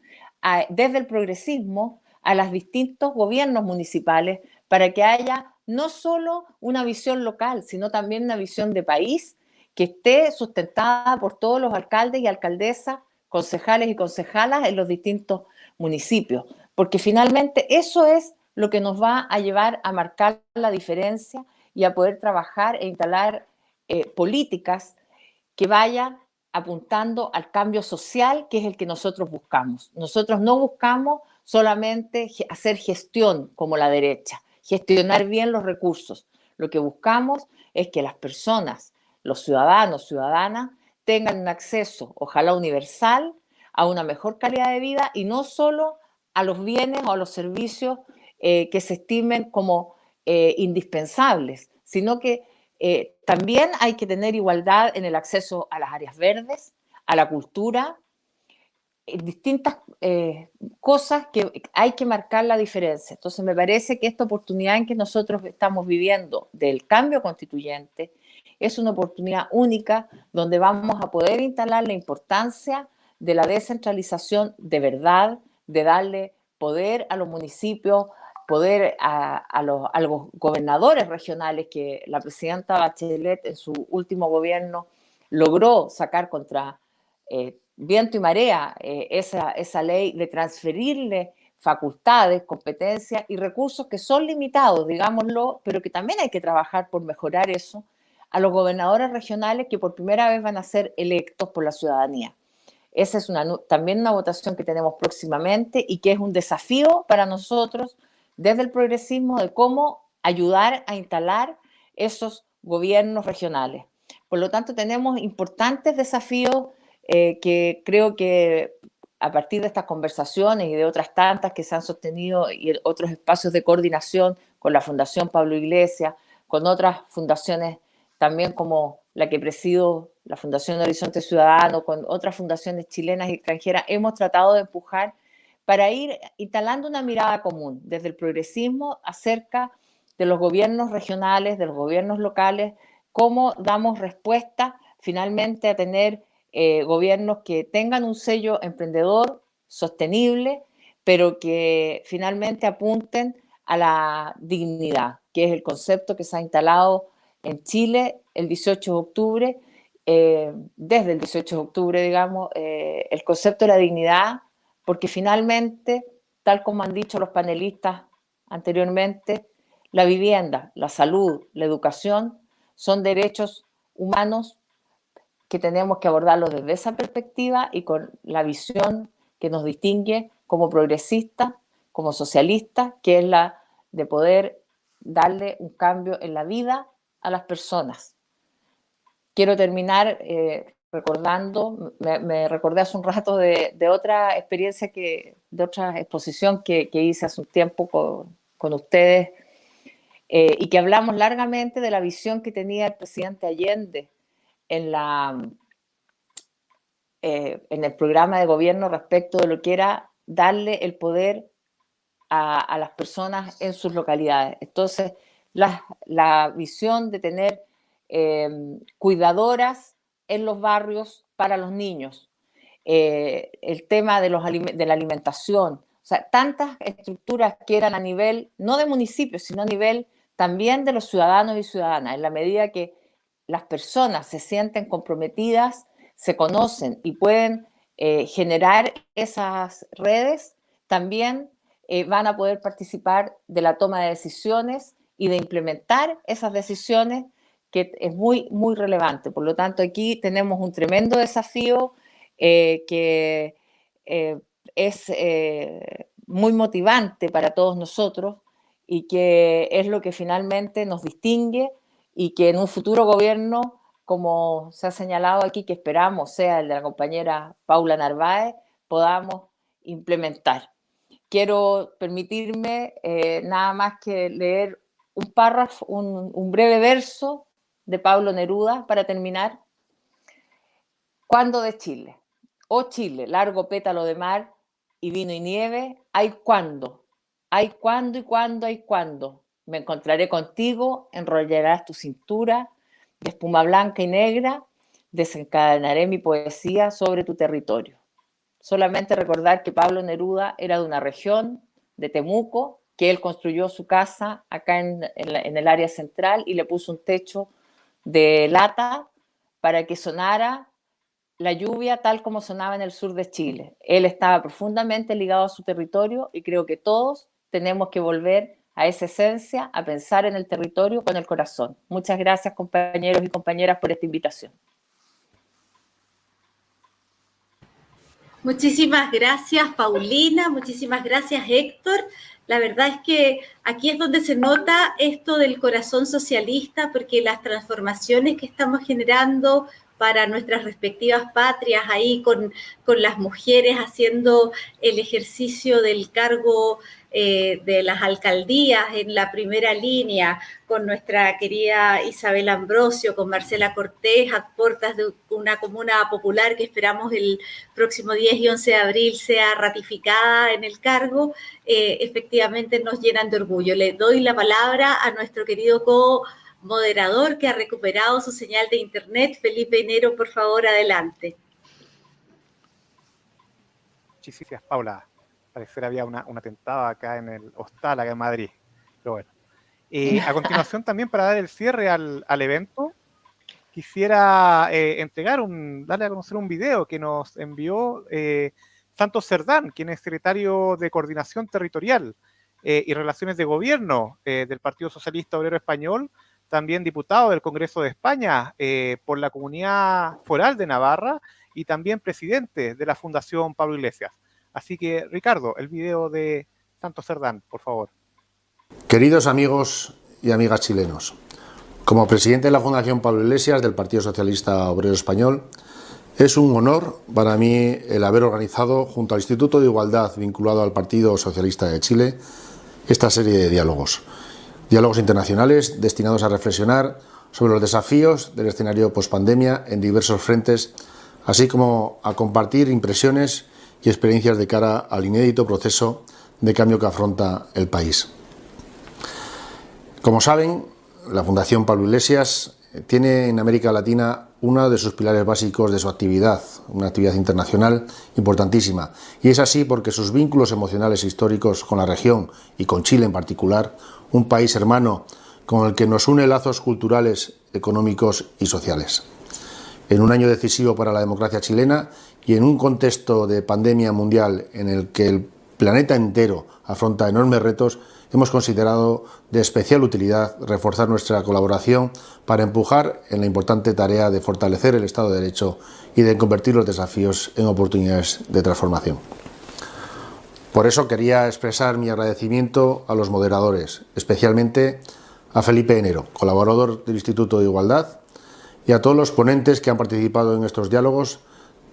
Speaker 1: desde el progresismo a los distintos gobiernos municipales para que haya no solo una visión local, sino también una visión de país que esté sustentada por todos los alcaldes y alcaldesas, concejales y concejalas en los distintos municipios? Porque finalmente eso es lo que nos va a llevar a marcar la diferencia y a poder trabajar e instalar políticas que vayan apuntando al cambio social, que es el que nosotros buscamos. Nosotros no buscamos solamente hacer gestión como la derecha, gestionar bien los recursos. Lo que buscamos es que las personas, los ciudadanos, ciudadanas, tengan un acceso, ojalá universal, a una mejor calidad de vida y no solo a los bienes o a los servicios que se estimen como indispensables, sino que también hay que tener igualdad en el acceso a las áreas verdes, a la cultura, distintas cosas que hay que marcar la diferencia. Entonces me parece que esta oportunidad en que nosotros estamos viviendo del cambio constituyente es una oportunidad única donde vamos a poder instalar la importancia de la descentralización de verdad, de darle poder a los municipios, poder a los gobernadores regionales que la presidenta Bachelet en su último gobierno logró sacar contra viento y marea esa ley de transferirle facultades, competencias y recursos que son limitados, digámoslo, pero que también hay que trabajar por mejorar eso, a los gobernadores regionales que por primera vez van a ser electos por la ciudadanía. Esa es también una votación que tenemos próximamente y que es un desafío para nosotros desde el progresismo de cómo ayudar a instalar esos gobiernos regionales. Por lo tanto, tenemos importantes desafíos que creo que a partir de estas conversaciones y de otras tantas que se han sostenido y otros espacios de coordinación con la Fundación Pablo Iglesias, con otras fundaciones también como la que presido, la Fundación Horizonte Ciudadano, con otras fundaciones chilenas y extranjeras, hemos tratado de empujar para ir instalando una mirada común desde el progresismo acerca de los gobiernos regionales, de los gobiernos locales, cómo damos respuesta finalmente a tener gobiernos que tengan un sello emprendedor, sostenible, pero que finalmente apunten a la dignidad, que es el concepto que se ha instalado en Chile el 18 de octubre, desde el 18 de octubre, digamos, el concepto de la dignidad, porque finalmente, tal como han dicho los panelistas anteriormente, la vivienda, la salud, la educación son derechos humanos que tenemos que abordarlos desde esa perspectiva y con la visión que nos distingue como progresistas, como socialistas, que es la de poder darle un cambio en la vida a las personas. Quiero terminar recordando, me recordé hace un rato de otra experiencia, de otra exposición que hice hace un tiempo con ustedes y que hablamos largamente de la visión que tenía el presidente Allende en el programa de gobierno respecto de lo que era darle el poder a las personas en sus localidades. Entonces, la visión de tener cuidadoras en los barrios para los niños, el tema de la alimentación, o sea, tantas estructuras que eran a nivel, no de municipios, sino a nivel también de los ciudadanos y ciudadanas, en la medida que las personas se sienten comprometidas, se conocen y pueden generar esas redes, también van a poder participar de la toma de decisiones y de implementar esas decisiones, que es muy, muy relevante. Por lo tanto, aquí tenemos un tremendo desafío que es muy motivante para todos nosotros y que es lo que finalmente nos distingue y que en un futuro gobierno, como se ha señalado aquí, que esperamos sea el de la compañera Paula Narváez, podamos implementar. Quiero permitirme nada más que leer un párrafo, un breve verso de Pablo Neruda para terminar. ¿Cuándo de Chile? Oh Chile, largo pétalo de mar y vino y nieve, ¿hay cuándo? ¿Hay cuándo y cuándo hay cuándo? Me encontraré contigo, enrollarás tu cintura de espuma blanca y negra, desencadenaré mi poesía sobre tu territorio. Solamente recordar que Pablo Neruda era de una región, de Temuco, que él construyó su casa acá en el área central y le puso un techo de lata para que sonara la lluvia tal como sonaba en el sur de Chile. Él estaba profundamente ligado a su territorio y creo que todos tenemos que volver a esa esencia, a pensar en el territorio con el corazón. Muchas gracias, compañeros y compañeras, por esta invitación.
Speaker 3: Muchísimas gracias, Paulina. Muchísimas gracias, Héctor. La verdad es que aquí es donde se nota esto del corazón socialista, porque las transformaciones que estamos generando para nuestras respectivas patrias, ahí con las mujeres haciendo el ejercicio del cargo de las alcaldías en la primera línea, con nuestra querida Isabel Ambrosio, con Marcela Cortés, a puertas de una comuna popular que esperamos el próximo 10 y 11 de abril sea ratificada en el cargo, efectivamente nos llenan de orgullo. Le doy la palabra a nuestro querido co-moderador que ha recuperado su señal de internet, Felipe Enero, por favor, adelante.
Speaker 2: Muchísimas gracias, Paula. Parecer había un atentado acá en el hostal, acá en Madrid. Pero bueno. A continuación, también para dar el cierre al evento, quisiera darle a conocer un video que nos envió Santos Cerdán, quien es secretario de Coordinación Territorial y Relaciones de Gobierno del Partido Socialista Obrero Español, también diputado del Congreso de España por la Comunidad Foral de Navarra y también presidente de la Fundación Pablo Iglesias. Así que, Ricardo, el video de Santos Cerdán, por favor.
Speaker 7: Queridos amigos y amigas chilenos, como presidente de la Fundación Pablo Iglesias del Partido Socialista Obrero Español, es un honor para mí el haber organizado, junto al Instituto de Igualdad vinculado al Partido Socialista de Chile, esta serie de diálogos internacionales destinados a reflexionar sobre los desafíos del escenario pospandemia en diversos frentes, así como a compartir impresiones y experiencias de cara al inédito proceso de cambio que afronta el país. Como saben, la Fundación Pablo Iglesias tiene en América Latina uno de sus pilares básicos de su actividad, una actividad internacional importantísima. Y es así porque sus vínculos emocionales e históricos con la región y con Chile en particular, un país hermano con el que nos une lazos culturales, económicos y sociales. En un año decisivo para la democracia chilena y en un contexto de pandemia mundial en el que el planeta entero afronta enormes retos, hemos considerado de especial utilidad reforzar nuestra colaboración para empujar en la importante tarea de fortalecer el Estado de Derecho y de convertir los desafíos en oportunidades de transformación. Por eso quería expresar mi agradecimiento a los moderadores, especialmente a Felipe Enero, colaborador del Instituto de Igualdad, y a todos los ponentes que han participado en estos diálogos,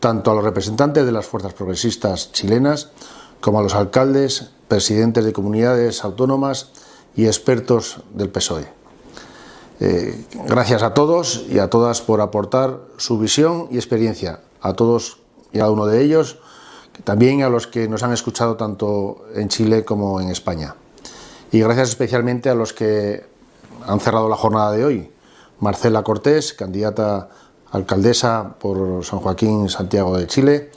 Speaker 7: tanto a los representantes de las fuerzas progresistas chilenas como a los alcaldes, presidentes de comunidades autónomas y expertos del PSOE. Gracias a todos y a todas por aportar su visión y experiencia, a todos y a cada uno de ellos, también a los que nos han escuchado tanto en Chile como en España. Y gracias especialmente a los que han cerrado la jornada de hoy. Marcela Cortés, candidata alcaldesa por San Joaquín, Santiago de Chile;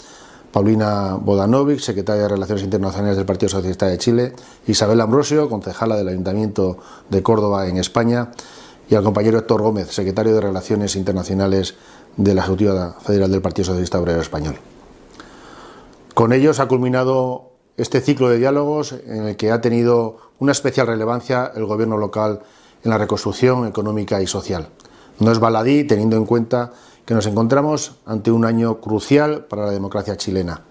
Speaker 7: Paulina Bodanovic, secretaria de Relaciones Internacionales del Partido Socialista de Chile; Isabel Ambrosio, concejala del Ayuntamiento de Córdoba en España; y al compañero Héctor Gómez, secretario de Relaciones Internacionales de la Ejecutiva Federal del Partido Socialista Obrero Español. Con ellos ha culminado este ciclo de diálogos en el que ha tenido una especial relevancia el gobierno local en la reconstrucción económica y social. No es baladí, teniendo en cuenta que nos encontramos ante un año crucial para la democracia chilena.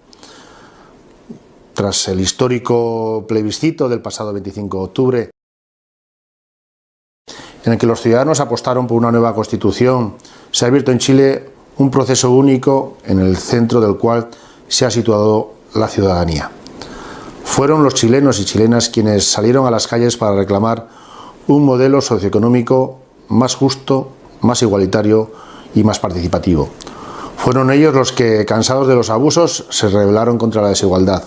Speaker 7: Tras el histórico plebiscito del pasado 25 de octubre, en el que los ciudadanos apostaron por una nueva constitución, se ha abierto en Chile un proceso único en el centro del cual se ha situado la ciudadanía. Fueron los chilenos y chilenas quienes salieron a las calles para reclamar un modelo socioeconómico más justo, más igualitario y más participativo. Fueron ellos los que, cansados de los abusos, se rebelaron contra la desigualdad.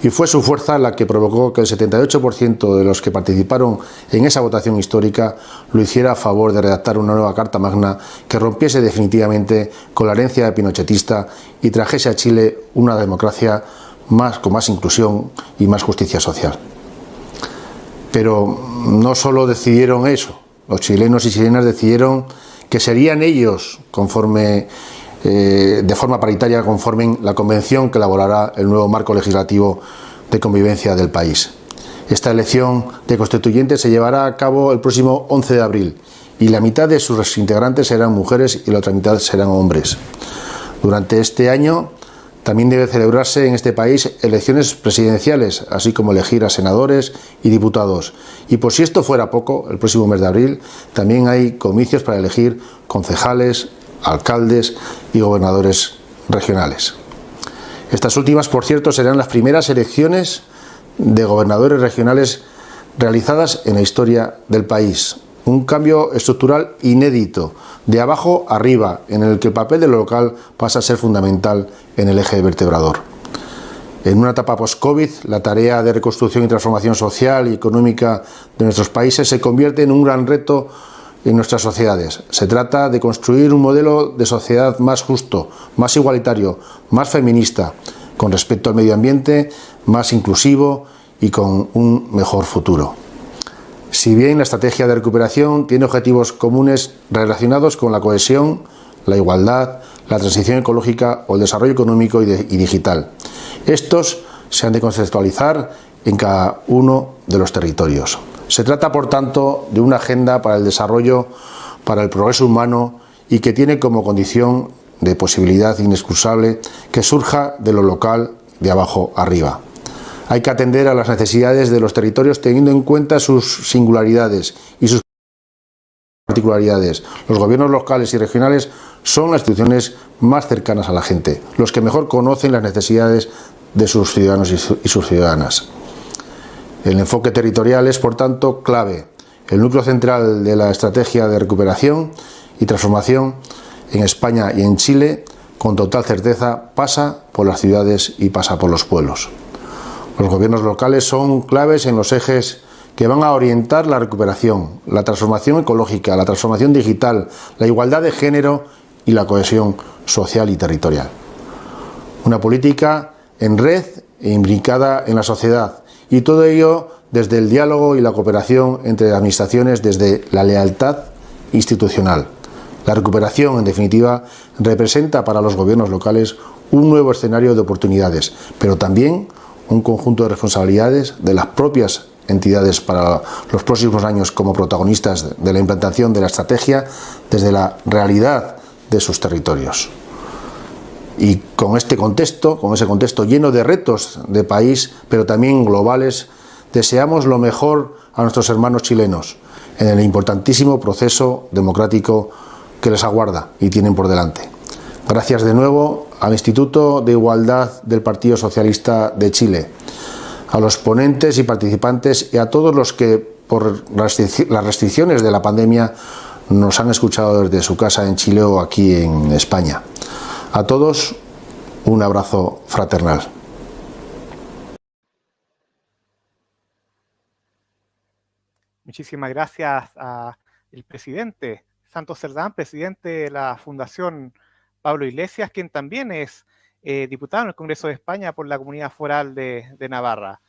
Speaker 7: Y fue su fuerza la que provocó que el 78% de los que participaron en esa votación histórica lo hiciera a favor de redactar una nueva Carta Magna que rompiese definitivamente con la herencia pinochetista y trajese a Chile una democracia con más inclusión y más justicia social. Pero no solo decidieron eso, los chilenos y chilenas decidieron que serían ellos, de forma paritaria, conforme la convención que elaborará el nuevo marco legislativo de convivencia del país. Esta elección de constituyentes se llevará a cabo el próximo 11 de abril y la mitad de sus integrantes serán mujeres y la otra mitad serán hombres. Durante este año también debe celebrarse en este país elecciones presidenciales, así como elegir a senadores y diputados. Y por si esto fuera poco, el próximo mes de abril también hay comicios para elegir concejales, alcaldes y gobernadores regionales. Estas últimas, por cierto, serán las primeras elecciones de gobernadores regionales realizadas en la historia del país. Un cambio estructural inédito, de abajo arriba, en el que el papel de lo local pasa a ser fundamental en el eje vertebrador. En una etapa post-COVID, la tarea de reconstrucción y transformación social y económica de nuestros países se convierte en un gran reto en nuestras sociedades. Se trata de construir un modelo de sociedad más justo, más igualitario, más feminista, con respecto al medio ambiente, más inclusivo y con un mejor futuro. Si bien la estrategia de recuperación tiene objetivos comunes relacionados con la cohesión, la igualdad, la transición ecológica o el desarrollo económico y digital, estos se han de conceptualizar en cada uno de los territorios. Se trata, por tanto, de una agenda para el desarrollo, para el progreso humano y que tiene como condición de posibilidad inexcusable que surja de lo local, de abajo arriba. Hay que atender a las necesidades de los territorios teniendo en cuenta sus singularidades y sus particularidades. Los gobiernos locales y regionales son las instituciones más cercanas a la gente, los que mejor conocen las necesidades de sus ciudadanos y sus ciudadanas. El enfoque territorial es, por tanto, clave. El núcleo central de la estrategia de recuperación y transformación en España y en Chile, con total certeza, pasa por las ciudades y pasa por los pueblos. Los gobiernos locales son claves en los ejes que van a orientar la recuperación, la transformación ecológica, la transformación digital, la igualdad de género y la cohesión social y territorial. Una política en red e imbricada en la sociedad, y todo ello desde el diálogo y la cooperación entre administraciones, desde la lealtad institucional. La recuperación, en definitiva, representa para los gobiernos locales un nuevo escenario de oportunidades, pero también un conjunto de responsabilidades de las propias entidades para los próximos años como protagonistas de la implantación de la estrategia desde la realidad de sus territorios. Y con ese contexto lleno de retos de país, pero también globales, deseamos lo mejor a nuestros hermanos chilenos en el importantísimo proceso democrático que les aguarda y tienen por delante. Gracias de nuevo al Instituto de Igualdad del Partido Socialista de Chile, a los ponentes y participantes y a todos los que por las restricciones de la pandemia nos han escuchado desde su casa en Chile o aquí en España. A todos, un abrazo fraternal.
Speaker 2: Muchísimas gracias al presidente Santos Cerdán, presidente de la Fundación Pablo Iglesias, quien también es diputado en el Congreso de España por la Comunidad Foral de Navarra.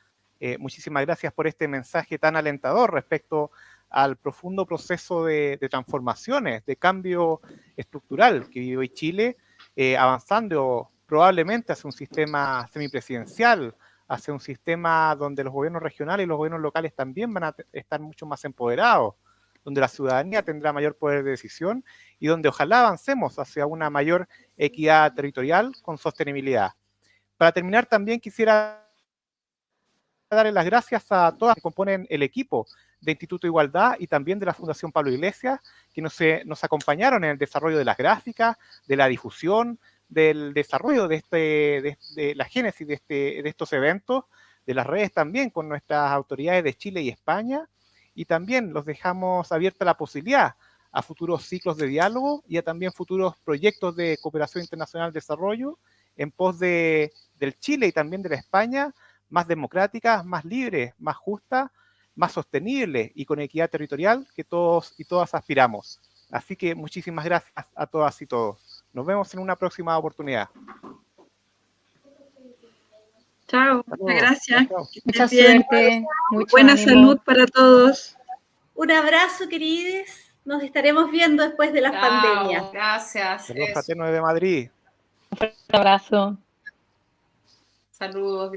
Speaker 2: Muchísimas gracias por este mensaje tan alentador respecto al profundo proceso de transformaciones, de cambio estructural que vive hoy Chile, avanzando probablemente hacia un sistema semipresidencial, hacia un sistema donde los gobiernos regionales y los gobiernos locales también van a estar mucho más empoderados, donde la ciudadanía tendrá mayor poder de decisión y donde ojalá avancemos hacia una mayor equidad territorial con sostenibilidad. Para terminar, también quisiera darle las gracias a todas que componen el equipo de Instituto Igualdad y también de la Fundación Pablo Iglesias, que nos acompañaron en el desarrollo de las gráficas, de la difusión, del desarrollo de la génesis de estos eventos, de las redes también con nuestras autoridades de Chile y España, y también los dejamos abierta la posibilidad a futuros ciclos de diálogo y a también futuros proyectos de cooperación internacional de desarrollo en pos del Chile y también de la España, más democrática, más libre, más justa, más sostenible y con equidad territorial que todos y todas aspiramos. Así que muchísimas gracias a todas y todos. Nos vemos en una próxima oportunidad.
Speaker 5: Chao, muchas gracias.
Speaker 4: Mucha suerte.
Speaker 5: Buena ánimo. Salud para todos.
Speaker 3: Un abrazo, queridos. Nos estaremos viendo después de las pandemias.
Speaker 1: Gracias.
Speaker 2: Saludos fraternos de Madrid.
Speaker 4: Un fuerte abrazo.
Speaker 1: Saludos.